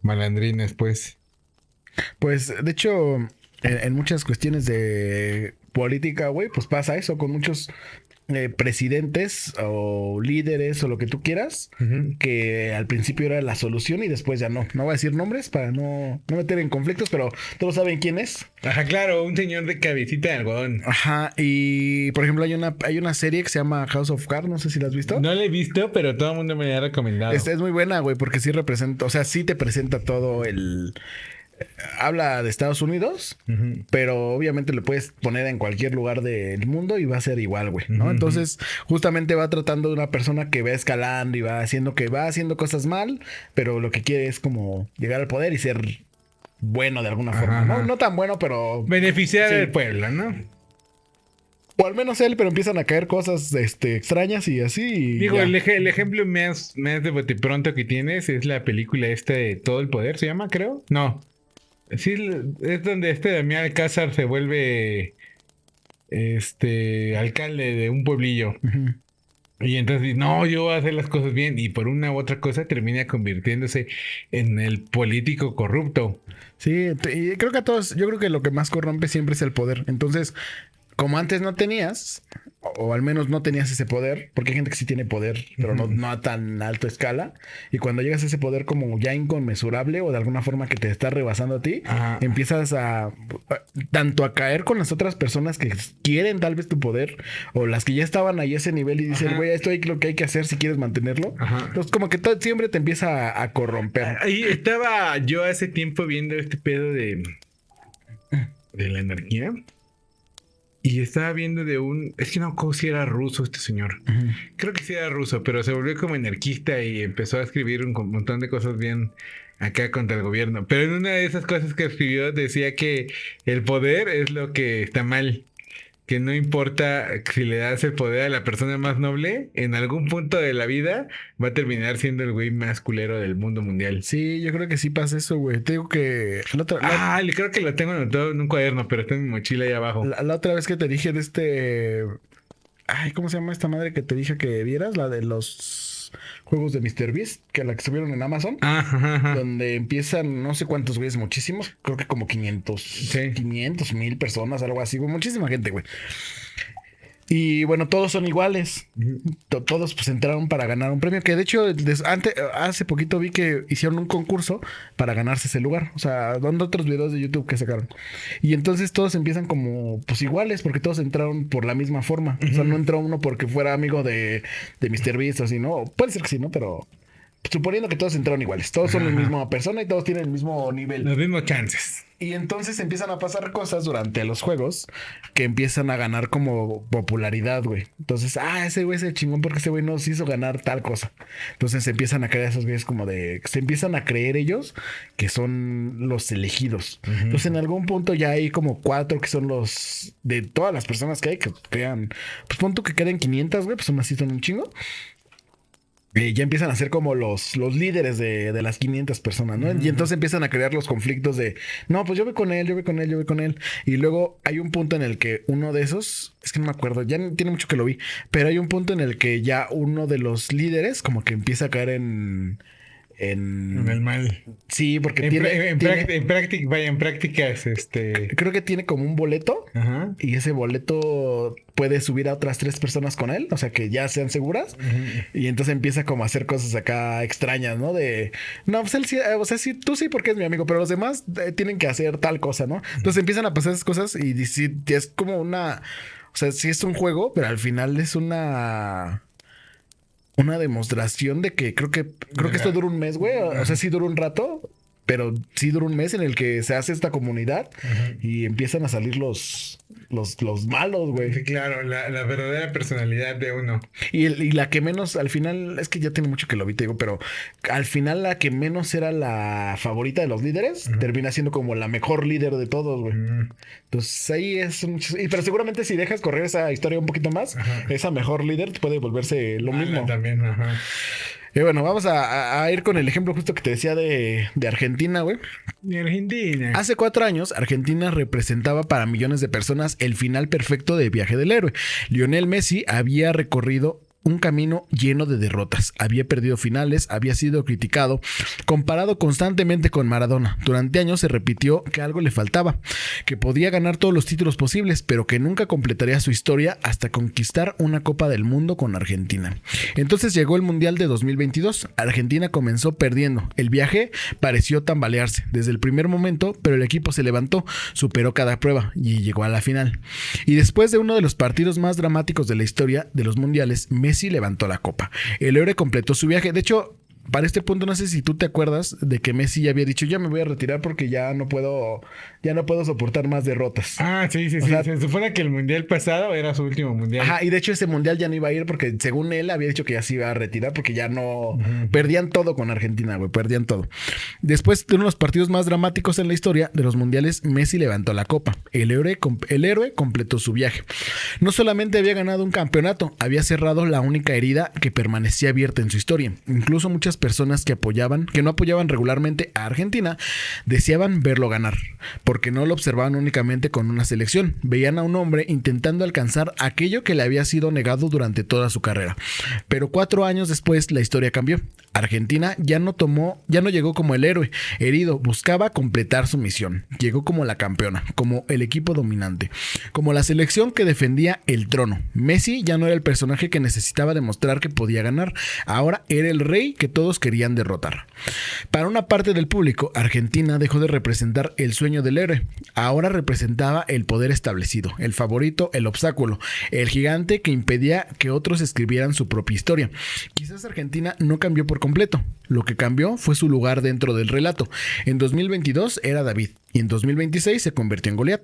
malandrines, pues? Pues, de hecho, en muchas cuestiones de política, güey, pues pasa eso con muchos presidentes o líderes o lo que tú quieras, que al principio era la solución y después ya no. No voy a decir nombres para no meter en conflictos, pero todos saben quién es. Ajá, claro, un señor de cabecita de algodón. Ajá, y por ejemplo hay una serie que se llama House of Cards, no sé si la has visto. No la he visto, pero todo el mundo me la ha recomendado. Es muy buena, güey, porque sí representa, o sea, sí te presenta todo el... Habla de Estados Unidos, pero obviamente le puedes poner en cualquier lugar del mundo y va a ser igual, güey, ¿no? Entonces, justamente va tratando de una persona que va escalando y va haciendo cosas mal, pero lo que quiere es como llegar al poder y ser bueno de alguna forma, ¿no? No tan bueno, pero... beneficiar al pueblo, ¿no? O al menos él, pero empiezan a caer cosas extrañas y así. Y digo, ya. el ejemplo más de bote pronto que tienes es la película de Todo el Poder, ¿se llama, creo? No. Sí, es donde Damián Alcázar se vuelve alcalde de un pueblillo. Y entonces dice, no, yo voy a hacer las cosas bien. Y por una u otra cosa termina convirtiéndose en el político corrupto. Sí, y creo que a todos, yo creo que lo que más corrompe siempre es el poder. Entonces, como antes no tenías, o al menos no tenías ese poder, porque hay gente que sí tiene poder, pero no a tan alta escala, y cuando llegas a ese poder como ya inconmensurable o de alguna forma que te está rebasando a ti, empiezas a tanto a caer con las otras personas que quieren tal vez tu poder, o las que ya estaban ahí a ese nivel y dicen, güey, esto es lo que hay que hacer si quieres mantenerlo. Entonces como que siempre te empieza a corromper. Ahí estaba yo hace tiempo viendo este pedo de la anarquía. Y estaba viendo es que no recuerdo si era ruso este señor. Creo que sí era ruso, pero se volvió como anarquista y empezó a escribir un montón de cosas bien acá contra el gobierno. Pero en una de esas cosas que escribió decía que el poder es lo que está mal. Que no importa si le das el poder a la persona más noble, en algún punto de la vida va a terminar siendo el güey más culero del mundo mundial. Sí, yo creo que sí pasa eso, güey. Te digo que... creo que lo tengo anotado en un cuaderno, pero está en mi mochila ahí abajo. La otra vez que te dije de Ay, ¿cómo se llama esta madre que te dije que vieras? La de los juegos de MrBeast, que la que subieron en Amazon. Donde empiezan no sé cuántos güeyes, muchísimos. Creo que como 500,000 personas, algo así. Muchísima gente, güey. Y bueno, todos son iguales. Todos pues entraron para ganar un premio. Que de hecho, hace poquito vi que hicieron un concurso para ganarse ese lugar. O sea, dando otros videos de YouTube que sacaron. Y entonces todos empiezan como pues iguales, porque todos entraron por la misma forma. O sea, no entró uno porque fuera amigo de MrBeast o así, ¿no? Puede ser que sí, ¿no? Pero suponiendo que todos entraron iguales. Todos son la misma persona y todos tienen el mismo nivel. Los mismos chances. Y entonces empiezan a pasar cosas durante los juegos que empiezan a ganar como popularidad, güey. Entonces, ese güey es el chingón porque ese güey nos hizo ganar tal cosa. Entonces se empiezan a crear esos güeyes como se empiezan a creer ellos que son los elegidos. Entonces en algún punto ya hay como 4 que son los de todas las personas que hay que crean. Pues pon tú que queden 500, güey, pues aún así son un chingo. Ya empiezan a ser como los líderes de las 500 personas, ¿no? Y entonces empiezan a crear los conflictos de, no, pues yo voy con él, yo voy con él, yo voy con él. Y luego hay un punto en el que uno de esos, es que no me acuerdo, ya tiene mucho que lo vi, pero hay un punto en el que ya uno de los líderes como que empieza a caer en el mal. Sí, porque en prácticas, creo que tiene como un boleto. Y ese boleto puede subir a otras 3 personas con él, o sea que ya sean seguras. Y entonces empieza como a hacer cosas acá extrañas, ¿no? No, pues él sí, o sea, sí, tú sí porque es mi amigo, pero los demás tienen que hacer tal cosa, ¿no? Entonces empiezan a pasar esas cosas y es como una, o sea, sí es un juego, pero al final es una demostración de que creo que esto dura un mes, güey. O sea, sí dura un rato, pero sí dura un mes en el que se hace esta comunidad y empiezan a salir los malos, güey. Sí, claro, la verdadera personalidad de uno. Y la que menos, al final, es que ya tiene mucho que lo vi, te digo, pero al final la que menos era la favorita de los líderes, termina siendo como la mejor líder de todos, güey. Entonces ahí pero seguramente si dejas correr esa historia un poquito más, esa mejor líder puede volverse lo mismo. También, Y bueno, vamos a ir con el ejemplo justo que te decía de Argentina, güey. De Argentina. Hace 4 años, Argentina representaba para millones de personas el final perfecto de Viaje del Héroe. Lionel Messi había recorrido un camino lleno de derrotas. Había perdido finales, había sido criticado, comparado constantemente con Maradona. Durante años se repitió que algo le faltaba, que podía ganar todos los títulos posibles, pero que nunca completaría su historia hasta conquistar una Copa del Mundo con Argentina. Entonces llegó el Mundial de 2022. Argentina comenzó perdiendo. El viaje pareció tambalearse desde el primer momento, pero el equipo se levantó, superó cada prueba y llegó a la final. Y después de uno de los partidos más dramáticos de la historia de los mundiales, Messi levantó la copa. El héroe completó su viaje. De hecho, para este punto no sé si tú te acuerdas de que Messi ya había dicho, ya me voy a retirar porque ya no puedo soportar más derrotas. Sí. O sea, se supone que el mundial pasado era su último mundial. Ajá, y de hecho ese mundial ya no iba a ir porque según él había dicho que ya se iba a retirar porque ya no... Perdían todo con Argentina, güey, perdían todo. Después de uno de los partidos más dramáticos en la historia de los mundiales, Messi levantó la copa. El héroe completó su viaje. No solamente había ganado un campeonato, había cerrado la única herida que permanecía abierta en su historia. Incluso muchas personas que no apoyaban regularmente a Argentina, deseaban verlo ganar, porque no lo observaban únicamente con una selección, veían a un hombre intentando alcanzar aquello que le había sido negado durante toda su carrera. Pero 4 años después la historia cambió. Argentina ya no llegó como el héroe herido, buscaba completar su misión. Llegó como la campeona, como el equipo dominante, como la selección que defendía el trono. Messi ya no era el personaje que necesitaba demostrar que podía ganar, ahora era el rey que todos querían derrotar. Para una parte del público, Argentina dejó de representar el sueño del héroe. Ahora representaba el poder establecido, el favorito, el obstáculo, el gigante que impedía que otros escribieran su propia historia. Quizás Argentina no cambió por completo. Lo que cambió fue su lugar dentro del relato. En 2022 era David y en 2026 se convirtió en Goliat.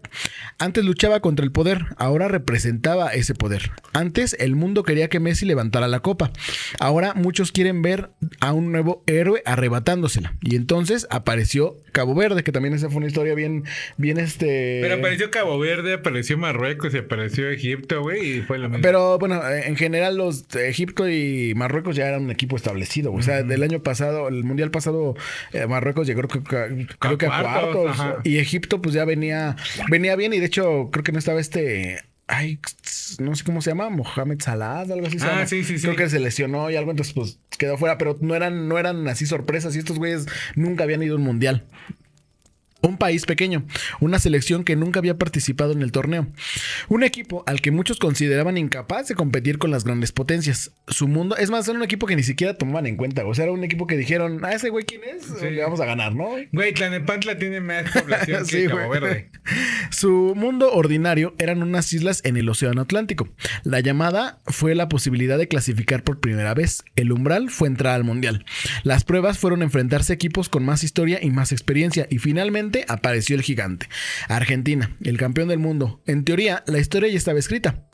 Antes luchaba contra el poder, ahora representaba ese poder. Antes el mundo quería que Messi levantara la copa. Ahora muchos quieren ver a un nuevo héroe arrebatándosela. Y entonces apareció Cabo Verde, que también esa fue una historia bien Pero apareció Cabo Verde, apareció Marruecos y apareció Egipto, güey, y fue lo mismo. Pero bueno, en general los Egipto y Marruecos ya eran un equipo establecido. O sea, del año pasado, el mundial pasado, Marruecos llegó creo que a cuartos. Y Egipto pues ya venía bien y de hecho creo que no estaba no sé cómo se llama, Mohamed Salah, algo así se llama. Sí. Creo que se lesionó y algo, entonces pues quedó fuera, pero no eran así sorpresas y estos güeyes nunca habían ido a un mundial. Un país pequeño, una selección que nunca había participado en el torneo, un equipo al que muchos consideraban incapaz de competir con las grandes potencias. Su mundo, es más, era un equipo que ni siquiera tomaban en cuenta, o sea, era un equipo que dijeron, ese güey ¿quién es? Sí. Le vamos a ganar, ¿no? Güey, Tlalnepantla tiene más población que Cabo Verde. Su mundo ordinario eran unas islas en el Océano Atlántico. La llamada fue la posibilidad de clasificar por primera vez. El umbral fue entrar al mundial. Las pruebas fueron enfrentarse a equipos con más historia y más experiencia y finalmente apareció el gigante, Argentina, el campeón del mundo. En teoría, la historia ya estaba escrita.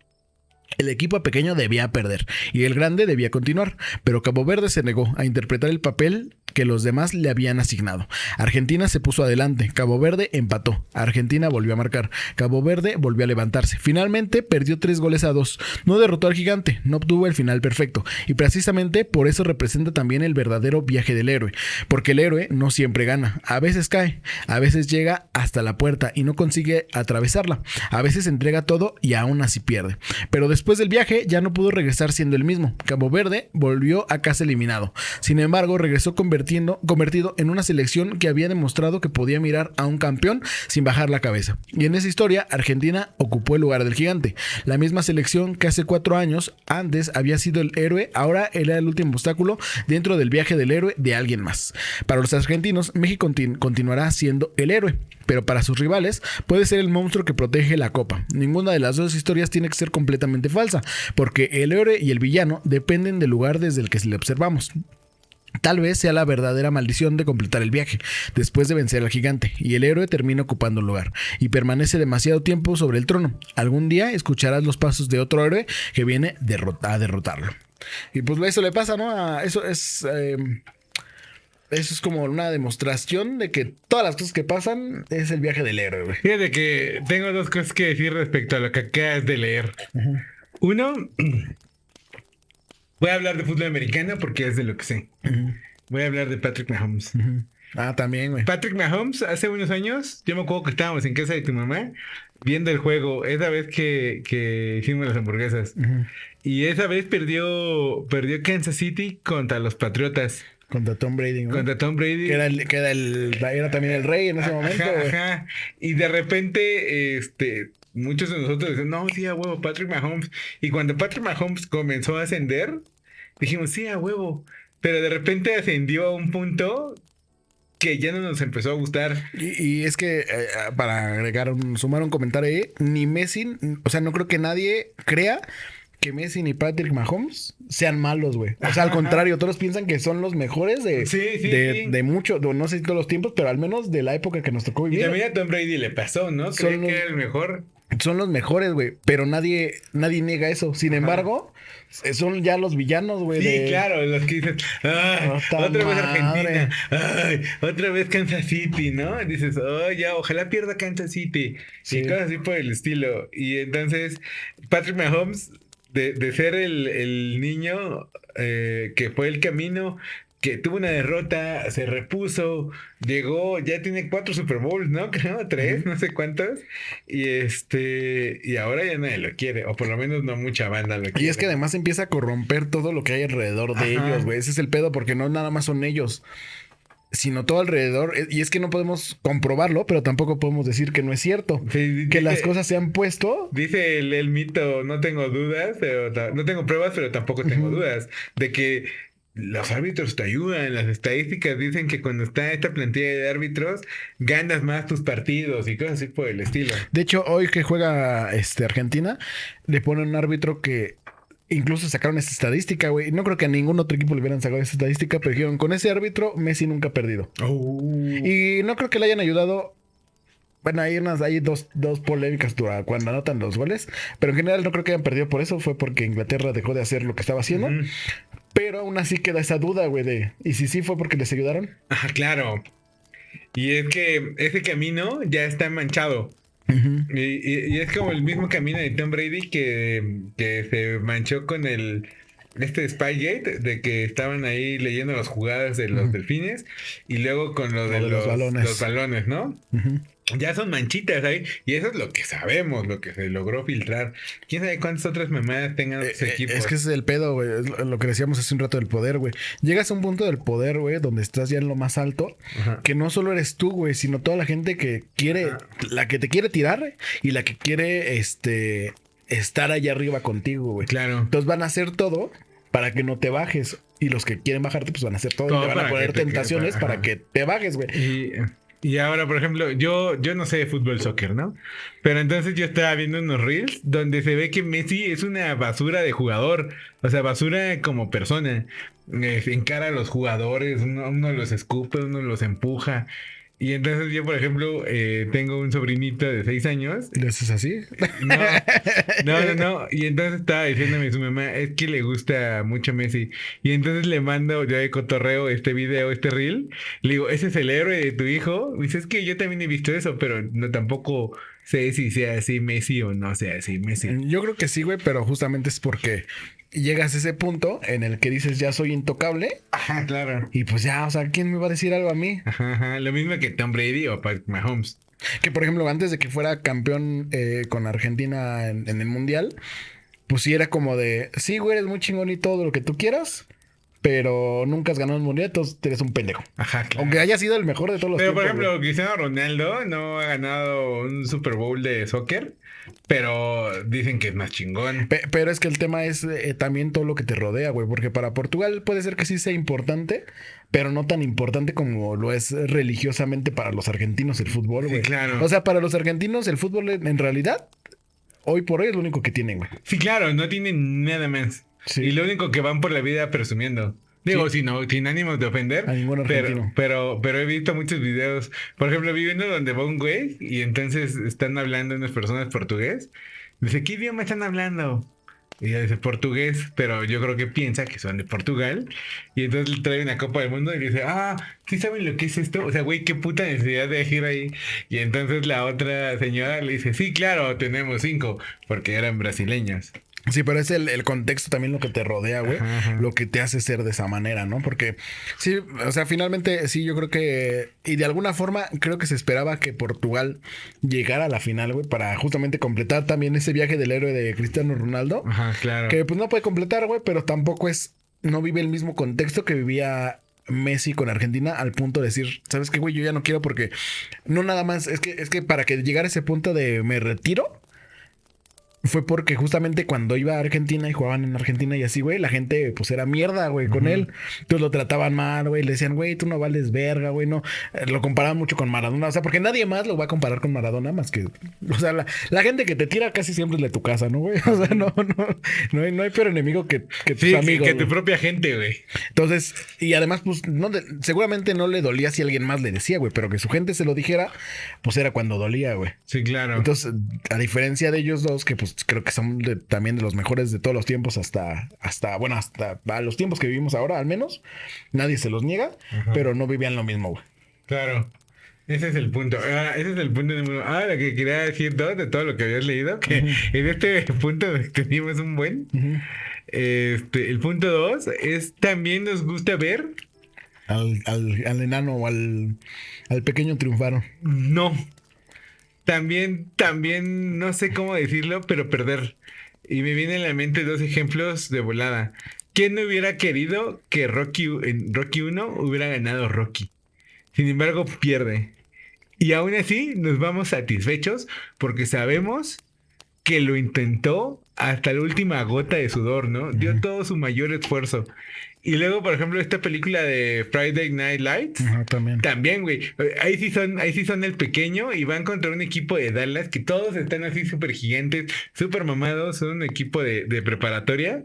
El equipo pequeño debía perder y el grande debía continuar, pero Cabo Verde se negó a interpretar el papel que los demás le habían asignado. Argentina se puso adelante, Cabo Verde empató, Argentina volvió a marcar, Cabo Verde volvió a levantarse. Finalmente perdió 3-2. No derrotó al gigante, no obtuvo el final perfecto y precisamente por eso representa también el verdadero viaje del héroe, porque el héroe no siempre gana, a veces cae, a veces llega hasta la puerta y no consigue atravesarla, a veces entrega todo y aún así pierde, pero después del viaje ya no pudo regresar siendo el mismo. Cabo Verde volvió a casa eliminado, sin embargo regresó convertido en una selección que había demostrado que podía mirar a un campeón sin bajar la cabeza. Y en esa historia, Argentina ocupó el lugar del gigante. La misma selección que hace 4 años antes había sido el héroe, ahora era el último obstáculo dentro del viaje del héroe de alguien más. Para los argentinos, México continuará siendo el héroe, pero para sus rivales puede ser el monstruo que protege la copa. Ninguna de las dos historias tiene que ser completamente falsa, porque el héroe y el villano dependen del lugar desde el que le observamos. Tal vez sea la verdadera maldición de completar el viaje, después de vencer al gigante, y el héroe termina ocupando el lugar, y permanece demasiado tiempo sobre el trono. Algún día escucharás los pasos de otro héroe que viene a derrotarlo. Y pues eso le pasa, ¿no? Eso es como una demostración de que todas las cosas que pasan es el viaje del héroe, güey. Fíjate que tengo 2 cosas que decir respecto a lo que acabas de leer. Uh-huh. Uno... Voy a hablar de fútbol americano porque es de lo que sé. Uh-huh. Voy a hablar de Patrick Mahomes. Uh-huh. También, güey. Patrick Mahomes, hace unos años, yo me acuerdo que estábamos en casa de tu mamá viendo el juego, esa vez que hicimos las hamburguesas. Y esa vez perdió Kansas City contra los Patriotas. Contra Tom Brady, ¿no? Contra Tom Brady. Era también el rey en ese momento. Ajá. Y de repente, muchos de nosotros decían, no, sí, a huevo, Patrick Mahomes. Y cuando Patrick Mahomes comenzó a ascender, dijimos, sí, a huevo. Pero de repente ascendió a un punto que ya no nos empezó a gustar. Y es que, para sumar un comentario ahí, ni Messi, o sea, no creo que nadie crea que Messi ni Patrick Mahomes sean malos, güey. O sea, al contrario, todos piensan que son los mejores de mucho, no sé si todos los tiempos, pero al menos de la época que nos tocó vivir. Y también a Tom Brady le pasó, ¿no? Creo que era el mejor. Son los mejores, güey, pero nadie niega eso. Sin embargo, son ya los villanos, güey. Sí, claro, los que dicen, otra vez Argentina, otra vez Kansas City, ¿no? Dices, ya, ojalá pierda Kansas City. Sí. Y cosas así por el estilo. Y entonces, Patrick Mahomes, de ser el niño que fue el camino, que tuvo una derrota, se repuso, llegó, ya tiene 4 Super Bowls, ¿no? Creo, 3, no sé cuántos. Y ahora ya nadie lo quiere, o por lo menos no mucha banda lo quiere. Y es que además empieza a corromper todo lo que hay alrededor de ellos, güey. Ese es el pedo, porque no nada más son ellos, sino todo alrededor. Y es que no podemos comprobarlo, pero tampoco podemos decir que no es cierto. Sí, que las cosas se han puesto. Dice el mito, no tengo dudas, no tengo pruebas, pero tampoco tengo dudas de que los árbitros te ayudan. Las estadísticas dicen que cuando está esta plantilla de árbitros, ganas más tus partidos y cosas así por el estilo. De hecho, hoy que juega Argentina, le ponen un árbitro que incluso sacaron esta estadística, güey. No creo que a ningún otro equipo le hubieran sacado esa estadística, pero dijeron, con ese árbitro, Messi nunca ha perdido. Y no creo que le hayan ayudado. Bueno, hay dos polémicas cuando anotan los goles, pero en general no creo que hayan perdido por eso. Fue porque Inglaterra dejó de hacer lo que estaba haciendo. Pero aún así queda esa duda, güey, ¿y si sí fue porque les ayudaron? Claro. Y es que ese camino ya está manchado. Y es como el mismo camino de Tom Brady que se manchó con Spygate, de que estaban ahí leyendo las jugadas de los delfines, y luego con lo de los balones, ¿no? Ya son manchitas ahí, y eso es lo que sabemos, lo que se logró filtrar. ¿Quién sabe cuántas otras mamadas tengan los equipos? Es que ese es el pedo, güey. Es lo que decíamos hace un rato del poder, güey. Llegas a un punto del poder, güey, donde estás ya en lo más alto, que no solo eres tú, güey, sino toda la gente que quiere, la que te quiere tirar y la que quiere estar allá arriba contigo, güey. Claro. Entonces van a hacer todo para que no te bajes. Y los que quieren bajarte, pues van a hacer todo y te van a poner tentaciones para que te bajes, güey. Y ahora, por ejemplo, yo no sé de fútbol, soccer, ¿no? Pero entonces yo estaba viendo unos reels donde se ve que Messi es una basura de jugador. O sea, basura como persona. Encara a los jugadores, uno los escupe, uno los empuja. Y entonces yo, por ejemplo, tengo un sobrinito de 6 años. ¿Le haces así? No. Y entonces estaba diciéndome a su mamá, es que le gusta mucho Messi. Y entonces le mando yo de cotorreo este video, este reel. Le digo, ¿ese es el héroe de tu hijo? Y dice, es que yo también he visto eso, pero no tampoco sé si sea así Messi o no sea así Messi. Yo creo que sí, güey, pero justamente es porque llegas a ese punto en el que dices, ya soy intocable. Ajá, claro. Y pues ya, o sea, ¿quién me va a decir algo a mí? Ajá. Lo mismo que Tom Brady o Patrick Mahomes. Que, por ejemplo, antes de que fuera campeón con Argentina en el Mundial, pues sí era como de, sí, güey, eres muy chingón y todo lo que tú quieras, pero nunca has ganado un Mundial, entonces eres un pendejo. Ajá, claro. Aunque haya sido el mejor de todos los tiempos. Pero, por ejemplo, Cristiano Ronaldo no ha ganado un Super Bowl de soccer, pero dicen que es más chingón. Pero es que el tema es también todo lo que te rodea, güey. Porque para Portugal puede ser que sí sea importante, pero no tan importante como lo es religiosamente para los argentinos el fútbol, güey. Sí, claro. O sea, para los argentinos el fútbol en realidad, hoy por hoy es lo único que tienen, güey. Sí, claro, no tienen nada más. Sí. Y lo único que van por la vida presumiendo. Digo, sí, sin ánimos de ofender. A ningún argentino. Pero he visto muchos videos. Por ejemplo, vi uno donde va un güey y entonces están hablando unas personas portugués. Dice, ¿qué idioma están hablando? Y ella dice portugués, pero yo creo que piensa que son de Portugal. Y entonces le trae una Copa del Mundo y dice, ¿sí saben lo que es esto? O sea, güey, qué puta necesidad de ir ahí. Y entonces la otra señora le dice, sí, claro, tenemos 5, porque eran brasileños. Sí, pero es el contexto también lo que te rodea, güey. Lo que te hace ser de esa manera, ¿no? Porque sí, o sea, finalmente sí, yo creo que... Y de alguna forma creo que se esperaba que Portugal llegara a la final, güey, para justamente completar también ese viaje del héroe de Cristiano Ronaldo. Ajá, claro. Que pues no puede completar, güey, pero tampoco es... No vive el mismo contexto que vivía Messi con Argentina al punto de decir, ¿sabes qué, güey? Yo ya no quiero porque... No nada más, es que para que llegara a ese punto de me retiro... Fue porque justamente cuando iba a Argentina y jugaban en Argentina y así, güey, la gente pues era mierda, güey, con él. Entonces lo trataban mal, güey. Le decían, güey, tú no vales verga, güey, no. Lo comparaban mucho con Maradona. O sea, porque nadie más lo va a comparar con Maradona más que... O sea, la gente que te tira casi siempre es de tu casa, ¿no, güey? O sea, no hay peor enemigo que tus Sí, amigos. que tu propia gente, güey. Entonces, y además, pues, seguramente no le dolía si alguien más le decía, güey, pero que su gente se lo dijera, pues era cuando dolía, güey. Sí, claro. Entonces, a diferencia de ellos dos, que pues creo que son también de los mejores de todos los tiempos hasta a los tiempos que vivimos ahora, al menos, nadie se los niega, pero no vivían lo mismo, güey. Claro. Ese es el punto. Ese es el punto número uno. Lo que quería decir de todo lo que habías leído, que en este punto tenemos un buen. El punto 2 es también nos gusta ver al enano o al pequeño triunfar. No. También, no sé cómo decirlo, pero perder. Y me vienen a la mente dos ejemplos de volada. ¿Quién no hubiera querido que en Rocky 1 hubiera ganado Rocky? Sin embargo, pierde. Y aún así nos vamos satisfechos porque sabemos que lo intentó hasta la última gota de sudor, ¿no? Dio todo su mayor esfuerzo. Y luego, por ejemplo, esta película de Friday Night Lights. También, güey. Ahí sí son el pequeño y van contra un equipo de Dallas que todos están así súper gigantes, súper mamados. Son un equipo de preparatoria.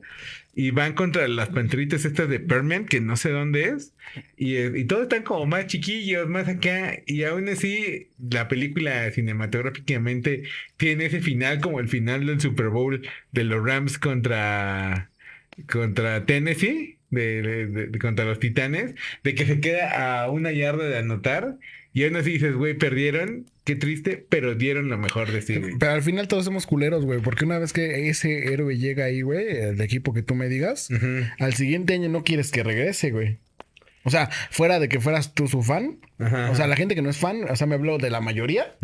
Y van contra las panteritas estas de Permian, que no sé dónde es. Y todos están como más chiquillos, más acá. Y aún así, la película cinematográficamente tiene ese final como el final del Super Bowl de los Rams contra Tennessee. Contra los Titanes, de que se queda a una yarda de anotar y aún así dices, güey, perdieron, qué triste, pero dieron lo mejor de sí, güey. Pero al final todos somos culeros, güey, porque una vez que ese héroe llega ahí, güey, el equipo que tú me digas, al siguiente año no quieres que regrese, güey. O sea, fuera de que fueras tú su fan, o sea, la gente que no es fan, o sea, me habló de la mayoría,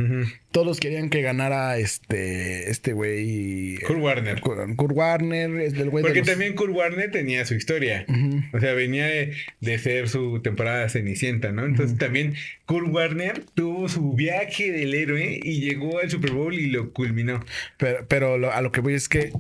todos querían que ganara este güey. Kurt Warner. Kurt Warner es del güey. Porque también Kurt Warner tenía su historia. O sea, venía de ser su temporada Cenicienta, ¿no? Entonces también Kurt Warner tuvo su viaje del héroe y llegó al Super Bowl y lo culminó. Pero a lo que voy es que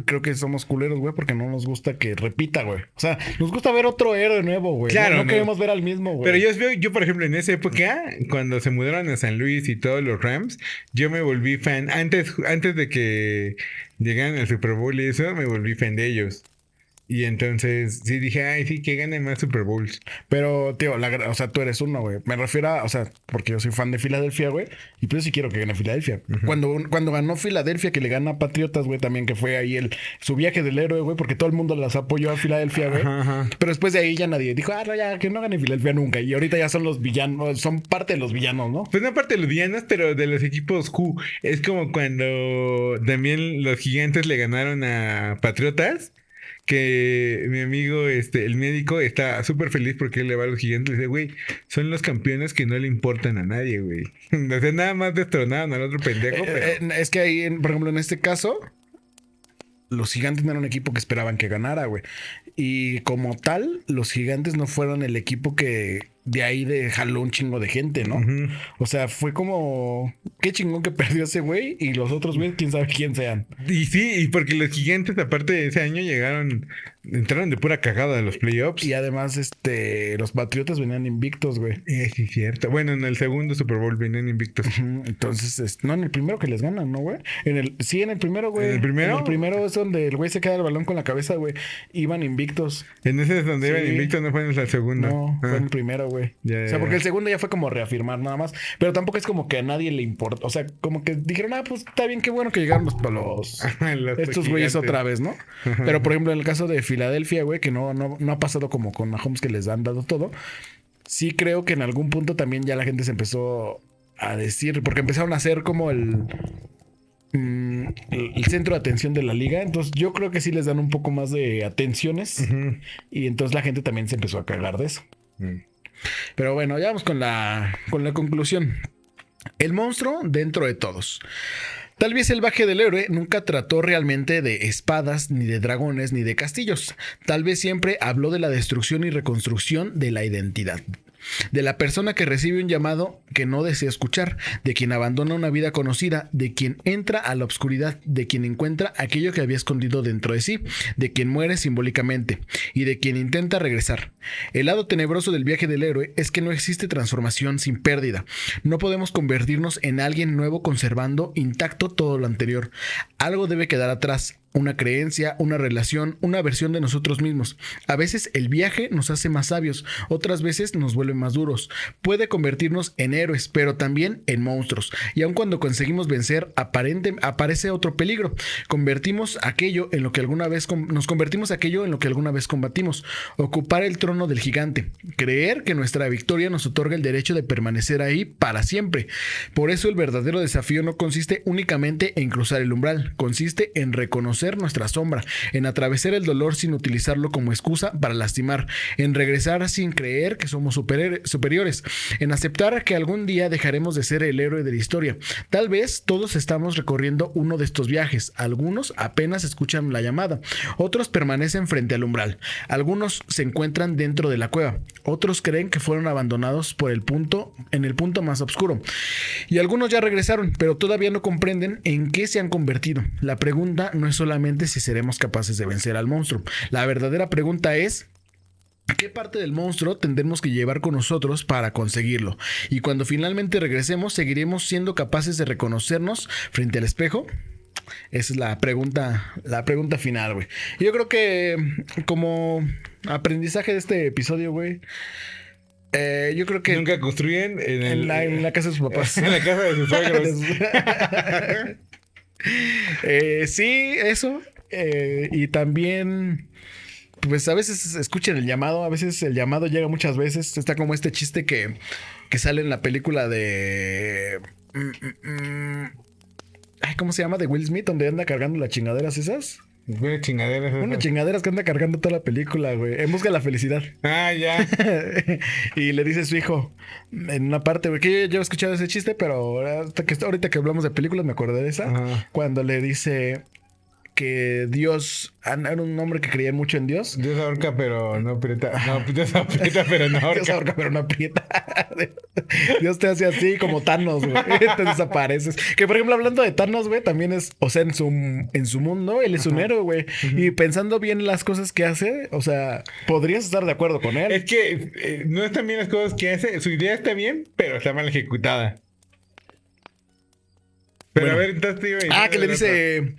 creo que somos culeros, güey, porque no nos gusta que repita, güey. O sea, nos gusta ver otro héroe nuevo, güey. Claro, no queremos ver al mismo, güey. Pero yo, por ejemplo, en esa época, cuando se mudaron a San Luis y todos los Rams, yo me volví fan. Antes de que llegaran al Super Bowl y eso, me volví fan de ellos. Y entonces sí dije, ay, sí, que ganen más Super Bowls. Pero, tío, o sea, tú eres uno, güey. Me refiero a, o sea, porque yo soy fan de Filadelfia, güey. Y pues sí quiero que gane Filadelfia. Cuando ganó Filadelfia, que le gana a Patriotas, güey, también que fue ahí su viaje del héroe, güey, porque todo el mundo las apoyó a Filadelfia, güey. Pero después de ahí ya nadie dijo, no, ya, que no gane Filadelfia nunca. Y ahorita ya son los villanos, son parte de los villanos, ¿no? Pues no parte de los villanos, pero de los equipos Q. Es como cuando también los Gigantes le ganaron a Patriotas. Que mi amigo, el médico, está súper feliz porque él le va a los Gigantes. Le dice, güey, son los campeones que no le importan a nadie, güey. O sea, nada más destronaron al otro pendejo. Es que ahí, por ejemplo, en este caso, los Gigantes no eran un equipo que esperaban que ganara, güey. Y como tal, los Gigantes no fueron el equipo que de ahí jaló un chingo de gente, ¿no? O sea, fue como... Qué chingón que perdió ese güey y los otros güey, quién sabe quién sean. Y sí, y porque los Gigantes, aparte de ese año, entraron de pura cagada a los playoffs. Y además, los Patriotas venían invictos, güey. Sí, cierto. Bueno, en el segundo Super Bowl venían invictos. Entonces, no, en el primero que les ganan, ¿no, güey? en el primero, güey. ¿En el primero? En el primero es donde el güey se queda el balón con la cabeza, güey. Iban invictos. En ese es donde iban invictos, no fue en el segundo. No, fue en el primero, güey. O sea, porque el segundo ya fue como reafirmar nada más. Pero tampoco es como que a nadie le importa. O sea, como que dijeron, pues está bien, qué bueno que llegaron estos güeyes otra vez, ¿no? Pero, por ejemplo, en el caso de Filadelfia, güey, que no ha pasado como con Mahomes, que les han dado todo. Sí creo que en algún punto también ya la gente se empezó a decir, porque empezaron a hacer como el centro de atención de la liga. Entonces yo creo que sí les dan un poco más de atenciones. Y entonces la gente también se empezó a cagar de eso. Pero bueno, ya vamos con la conclusión. El monstruo dentro de todos. Tal vez el viaje del héroe nunca trató realmente de espadas, ni de dragones, ni de castillos. Tal vez siempre habló de la destrucción y reconstrucción de la identidad. De la persona que recibe un llamado que no desea escuchar, de quien abandona una vida conocida, de quien entra a la oscuridad, de quien encuentra aquello que había escondido dentro de sí, de quien muere simbólicamente y de quien intenta regresar. El lado tenebroso del viaje del héroe es que no existe transformación sin pérdida. No podemos convertirnos en alguien nuevo conservando intacto todo lo anterior. Algo debe quedar atrás. Una creencia, una relación, una versión de nosotros mismos. A veces el viaje nos hace más sabios, otras veces nos vuelve más duros. Puede convertirnos en héroes, pero también en monstruos. Y aun cuando conseguimos vencer, aparece otro peligro. Nos convertimos aquello en lo que alguna vez combatimos. Ocupar el trono del gigante. Creer que nuestra victoria nos otorga el derecho de permanecer ahí para siempre. Por eso el verdadero desafío no consiste únicamente en cruzar el umbral, consiste en reconocer nuestra sombra, en atravesar el dolor sin utilizarlo como excusa para lastimar, en regresar sin creer que somos superiores, en aceptar que algún día dejaremos de ser el héroe de la historia. Tal vez todos estamos recorriendo uno de estos viajes, algunos apenas escuchan la llamada, otros permanecen frente al umbral, algunos se encuentran dentro de la cueva, otros creen que fueron abandonados en el punto más oscuro, y algunos ya regresaron, pero todavía no comprenden en qué se han convertido. La pregunta no es solamente si seremos capaces de vencer al monstruo. La verdadera pregunta es: ¿qué parte del monstruo tendremos que llevar con nosotros para conseguirlo? Y cuando finalmente regresemos, ¿seguiremos siendo capaces de reconocernos frente al espejo? Esa es la pregunta final, güey. Yo creo que como aprendizaje de este episodio, güey, yo creo que nunca construyen en la casa de sus papás. En la casa de sus suegros. Sí, eso. Y también, pues a veces escuchen el llamado. A veces el llamado llega muchas veces. Está como este chiste que sale en la película de... ¿cómo se llama? De Will Smith, donde anda cargando las chingaderas esas. Unas chingaderas que anda cargando toda la película, güey. En busca de la felicidad. Ah, ya. Y le dice a su hijo en una parte, güey, que yo he escuchado ese chiste, pero ahorita que hablamos de películas me acordé de esa. Ajá. Cuando le dice que Dios era un hombre que creía mucho en Dios. Dios ahorca pero no aprieta. No, Dios aprieta pero no ahorca. Dios ahorca pero no aprieta. Dios te hace así como Thanos, güey. Te desapareces. Que por ejemplo, hablando de Thanos, güey, también es, o sea, en su mundo, él es un héroe, güey. Y pensando bien las cosas que hace, o sea, podrías estar de acuerdo con él. Es que no están bien las cosas que hace. Su idea está bien, pero está mal ejecutada. Pero bueno. A ver, entonces... que le dice...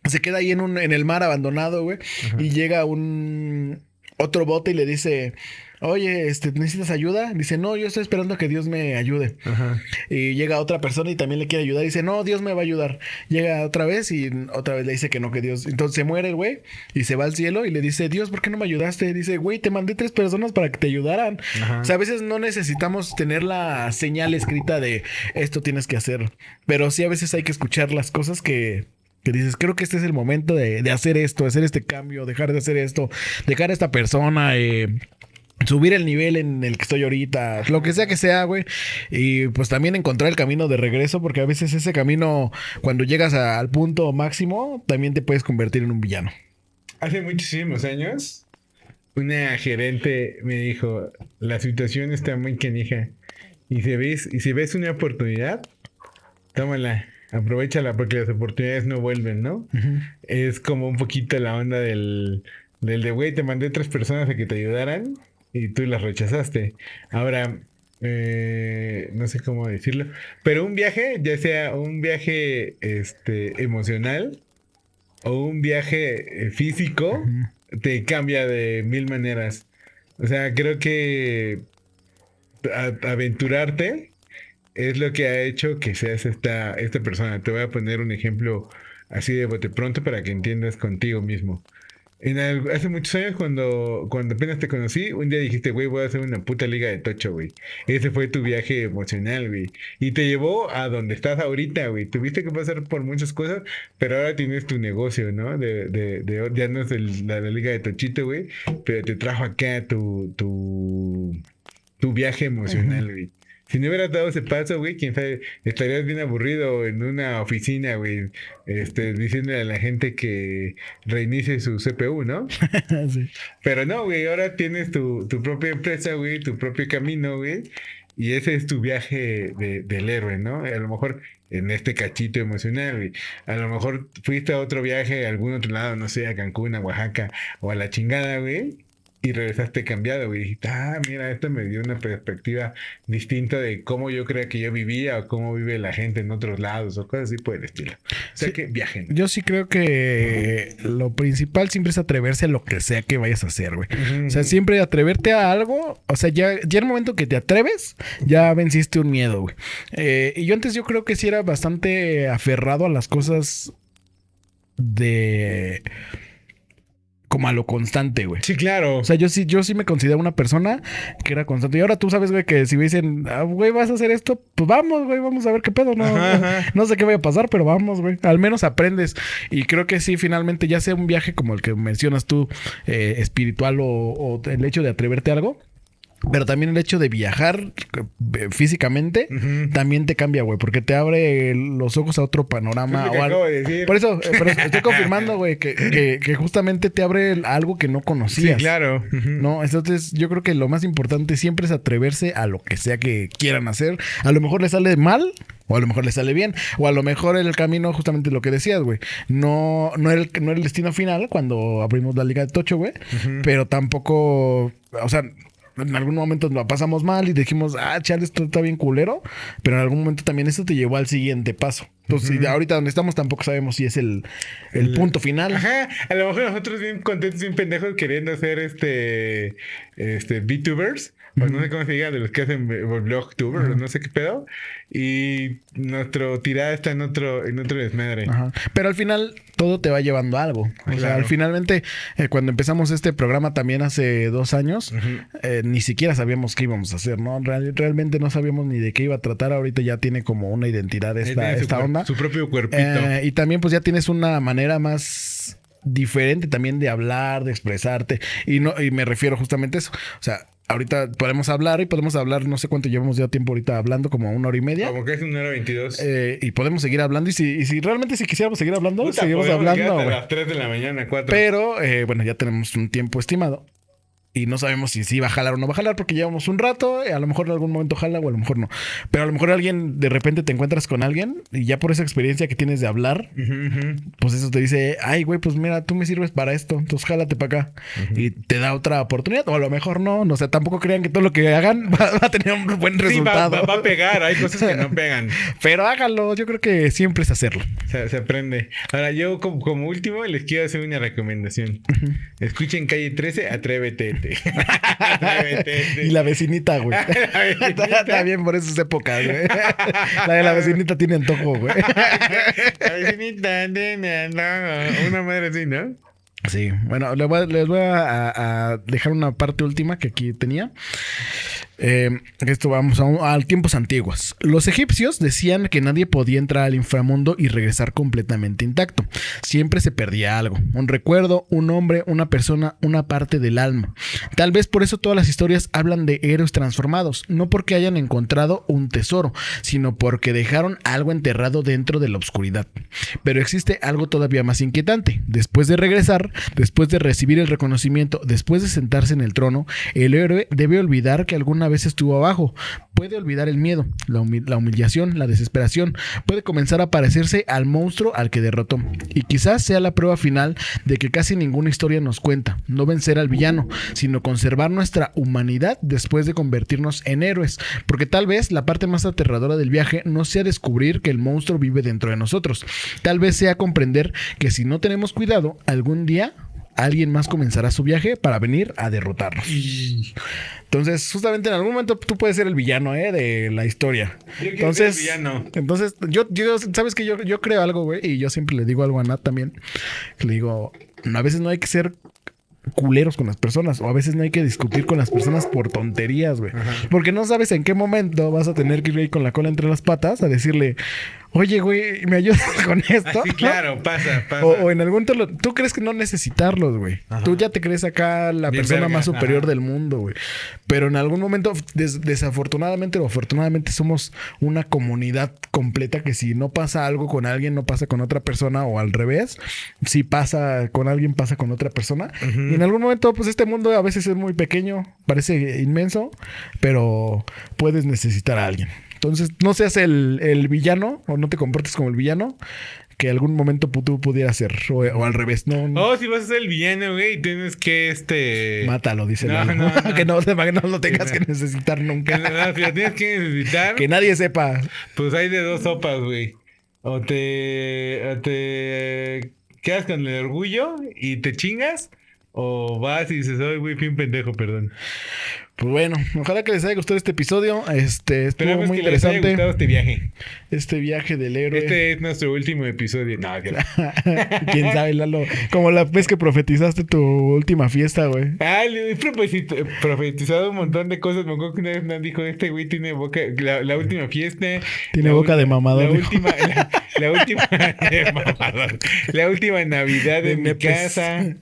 Se queda ahí en el mar abandonado, güey. Y llega otro bote y le dice: oye, ¿necesitas ayuda? Dice: no, yo estoy esperando a que Dios me ayude. Ajá. Y llega otra persona y también le quiere ayudar. Dice: no, Dios me va a ayudar. Llega otra vez y otra vez le dice que no, que Dios. Entonces se muere el güey y se va al cielo y le dice: Dios, ¿por qué no me ayudaste? Dice: güey, te mandé 3 personas para que te ayudaran. Ajá. O sea, a veces no necesitamos tener la señal escrita de esto tienes que hacer. Pero sí a veces hay que escuchar las cosas que dices, creo que este es el momento de hacer esto, de hacer este cambio, dejar de hacer esto, dejar a esta persona, subir el nivel en el que estoy ahorita, lo que sea, güey. Y pues también encontrar el camino de regreso, porque a veces ese camino, cuando llegas al punto máximo, también te puedes convertir en un villano. Hace muchísimos años, una gerente me dijo: la situación está muy canija. Y si ves una oportunidad, tómala. Aprovechala porque las oportunidades no vuelven, ¿no? Uh-huh. Es como un poquito la onda del de, güey, te mandé 3 personas a que te ayudaran y tú las rechazaste. Ahora, no sé cómo decirlo, pero un viaje, ya sea un viaje emocional o un viaje físico, uh-huh, te cambia de 1000 maneras. O sea, creo que aventurarte es lo que ha hecho que seas esta persona. Te voy a poner un ejemplo así de bote pronto para que entiendas contigo mismo. Hace muchos años, cuando apenas te conocí, un día dijiste, güey, voy a hacer una puta liga de tocho, güey. Ese fue tu viaje emocional, güey. Y te llevó a donde estás ahorita, güey. Tuviste que pasar por muchas cosas, pero ahora tienes tu negocio, ¿no? Ya no es la liga de tochito, güey, pero te trajo acá tu viaje emocional, güey. Si no hubieras dado ese paso, güey, quién sabe, estarías bien aburrido en una oficina, güey, diciéndole a la gente que reinicie su CPU, ¿no? Sí. Pero no, güey, ahora tienes tu propia empresa, güey, tu propio camino, güey, y ese es tu viaje del héroe, ¿no? A lo mejor en este cachito emocional, güey. A lo mejor fuiste a otro viaje a algún otro lado, no sé, a Cancún, a Oaxaca o a la chingada, güey. Y regresaste cambiado, güey. Dijiste, mira, esto me dio una perspectiva distinta de cómo yo creía que yo vivía o cómo vive la gente en otros lados o cosas así por el estilo. O sea, sí, que viajen. Yo sí creo que lo principal siempre es atreverse a lo que sea que vayas a hacer, güey. O sea, siempre atreverte a algo. O sea, ya el momento que te atreves, ya venciste un miedo, güey. Y yo creo que sí era bastante aferrado a las cosas como a lo constante, güey. Sí, claro. O sea, yo sí me considero una persona que era constante. Y ahora tú sabes, güey, que si me dicen, güey, vas a hacer esto, pues vamos, güey, vamos a ver qué pedo. No sé qué vaya a pasar, pero vamos, güey. Al menos aprendes. Y creo que sí, finalmente, ya sea un viaje como el que mencionas tú, espiritual o el hecho de atreverte a algo. Pero también el hecho de viajar físicamente también te cambia, güey, porque te abre los ojos a otro panorama. Es lo que acabo de decir. Por eso, pero estoy confirmando, güey, que justamente te abre algo que no conocías. Sí, claro. No, entonces yo creo que lo más importante siempre es atreverse a lo que sea que quieran hacer. A lo mejor le sale mal, o a lo mejor le sale bien, o a lo mejor el camino, justamente lo que decías, güey. No era el destino final cuando abrimos la Liga de Tocho, güey, pero tampoco, o sea, en algún momento la pasamos mal y dijimos, chale, esto está bien culero. Pero en algún momento también esto te llevó al siguiente paso. Entonces, ahorita donde estamos tampoco sabemos si es el punto final. Ajá, a lo mejor nosotros bien contentos, bien pendejos queriendo hacer VTubers. O no sé cómo se diga, de los que hacen vlogtubers, no sé qué pedo. Y nuestro tirada está en otro desmadre. Ajá. Pero al final todo te va llevando a algo. O sea, al finalmente, cuando empezamos este programa también hace 2 años, ni siquiera sabíamos qué íbamos a hacer, ¿no? Realmente no sabíamos ni de qué iba a tratar. Ahorita ya tiene como una identidad esta onda. Su propio cuerpito. Y también pues ya tienes una manera más diferente también de hablar, de expresarte. Y me refiero justamente a eso. O sea, ahorita podemos hablar, no sé cuánto llevamos ya tiempo ahorita hablando, como 1 hora y media. Como que es 1:22. Y podemos seguir hablando. Y si realmente quisiéramos seguir hablando, Puta, seguimos hablando. A las 3 de la mañana, 4. Pero, bueno, ya tenemos un tiempo estimado. Y no sabemos si va a jalar o no va a jalar porque llevamos un rato. A lo mejor en algún momento jala o a lo mejor no. Pero a lo mejor alguien, de repente te encuentras con alguien y ya por esa experiencia que tienes de hablar, pues eso te dice, ay, güey, pues mira, tú me sirves para esto, entonces jálate para acá. Y te da otra oportunidad. O a lo mejor no. O sea, tampoco crean que todo lo que hagan va a tener un buen resultado. Sí, va a pegar. Hay cosas que no pegan. Pero háganlo. Yo creo que siempre es hacerlo. Se aprende. Ahora, yo como último les quiero hacer una recomendación. Escuchen Calle 13, Atrévete. Y la vecinita, güey. Está bien por esas épocas, güey. La de la vecinita tiene antojo, güey. La vecinita tiene antojo. Una madre así, ¿no? Sí. Bueno, les voy a dejar una parte última que aquí tenía. Esto vamos a tiempos antiguos. Los egipcios decían que nadie podía entrar al inframundo y regresar completamente intacto. Siempre se perdía algo, un recuerdo, un hombre, una persona, una parte del alma. Tal vez por eso todas las historias hablan de héroes transformados, no porque hayan encontrado un tesoro, sino porque dejaron algo enterrado dentro de la oscuridad. Pero existe algo todavía más inquietante. Después de regresar, después de recibir el reconocimiento, después de sentarse en el trono, el héroe debe olvidar que alguna vez estuvo abajo. Puede olvidar el miedo, la humillación, la desesperación. Puede comenzar a parecerse al monstruo al que derrotó. Y quizás sea la prueba final de que casi ninguna historia nos cuenta. No vencer al villano, sino conservar nuestra humanidad después de convertirnos en héroes. Porque tal vez la parte más aterradora del viaje no sea descubrir que el monstruo vive dentro de nosotros. Tal vez sea comprender que si no tenemos cuidado, algún día alguien más comenzará su viaje para venir a derrotarnos. Entonces, justamente en algún momento tú puedes ser el villano, de la historia. Entonces, yo sabes que yo creo algo, güey, y yo siempre le digo algo a Nat también. Que le digo, a veces no hay que ser culeros con las personas, o a veces no hay que discutir con las personas por tonterías, güey. Porque no sabes en qué momento vas a tener que ir ahí con la cola entre las patas a decirle, oye, güey, ¿me ayudas con esto? Sí, claro, pasa. O en algún momento tú crees que no necesitarlos, güey. Tú ya te crees acá la Bien persona verga. más superior del mundo, güey. Pero en algún momento, desafortunadamente o afortunadamente, somos una comunidad completa que si no pasa algo con alguien, no pasa con otra persona, o al revés. Si pasa con alguien, pasa con otra persona. Y en algún momento, pues este mundo a veces es muy pequeño, parece inmenso, pero puedes necesitar a alguien. Entonces, no seas el villano o no te comportes como el villano que algún momento tú pudieras ser. O al revés, no. Si vas a ser el villano, güey, tienes que Mátalo, dice Lalo. No. Que no lo tengas que necesitar nunca. Si lo tienes que necesitar, Que nadie sepa. pues hay de dos sopas, güey. O te quedas con el orgullo y te chingas, o vas y dices, ay, güey, fui un pendejo, perdón. Pues bueno, ojalá que les haya gustado este episodio. Estuvo Esperamos muy que les haya interesante. gustado este viaje. Este viaje del héroe. Este es nuestro último episodio. No, Quién sabe, Lalo. Como la vez que profetizaste tu última fiesta, güey. Le he profetizado un montón de cosas. Me acuerdo que una vez me dijo, este güey tiene boca, la última fiesta. Tiene boca de mamador. La última de mamador. La última Navidad De en mi nepes. casa.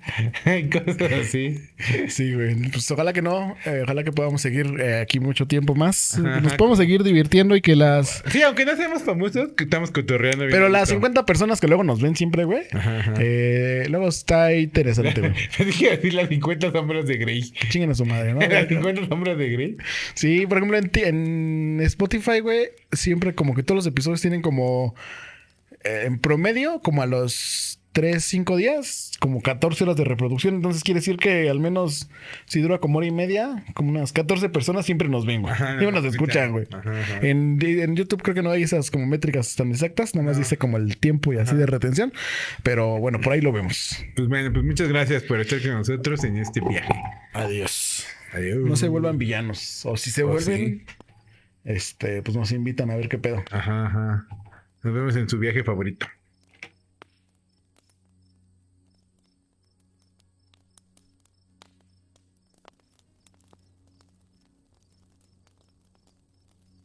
Y cosas así. Sí, güey. Pues ojalá que no. Ojalá que podamos seguir aquí mucho tiempo más. Ajá. Nos podemos seguir divirtiendo y que las... Sí, aunque no seamos famosos, que estamos cotorreando bien. Pero las bonito. 50 personas que luego nos ven siempre, güey. Luego está interesante, güey. Dije decir las 50 sombras de Grey. Chinguen a su madre, ¿no? Las 50 sombras de Grey. Sí, por ejemplo, en Spotify, güey, siempre como que todos los episodios tienen como... en promedio, como a los 3-5 días, como 14 horas de reproducción. Entonces quiere decir que al menos si dura como hora y media, como unas 14 personas siempre nos ven, güey. Siempre nos escuchan, güey. En YouTube creo que no hay esas como métricas tan exactas, nada más dice como el tiempo y así de retención. Pero bueno, por ahí lo vemos. Pues bueno, pues muchas gracias por estar con nosotros en este viaje. Adiós. Adiós. No se vuelvan villanos. O si se vuelven, pues nos invitan a ver qué pedo. Ajá. Nos vemos en su viaje favorito.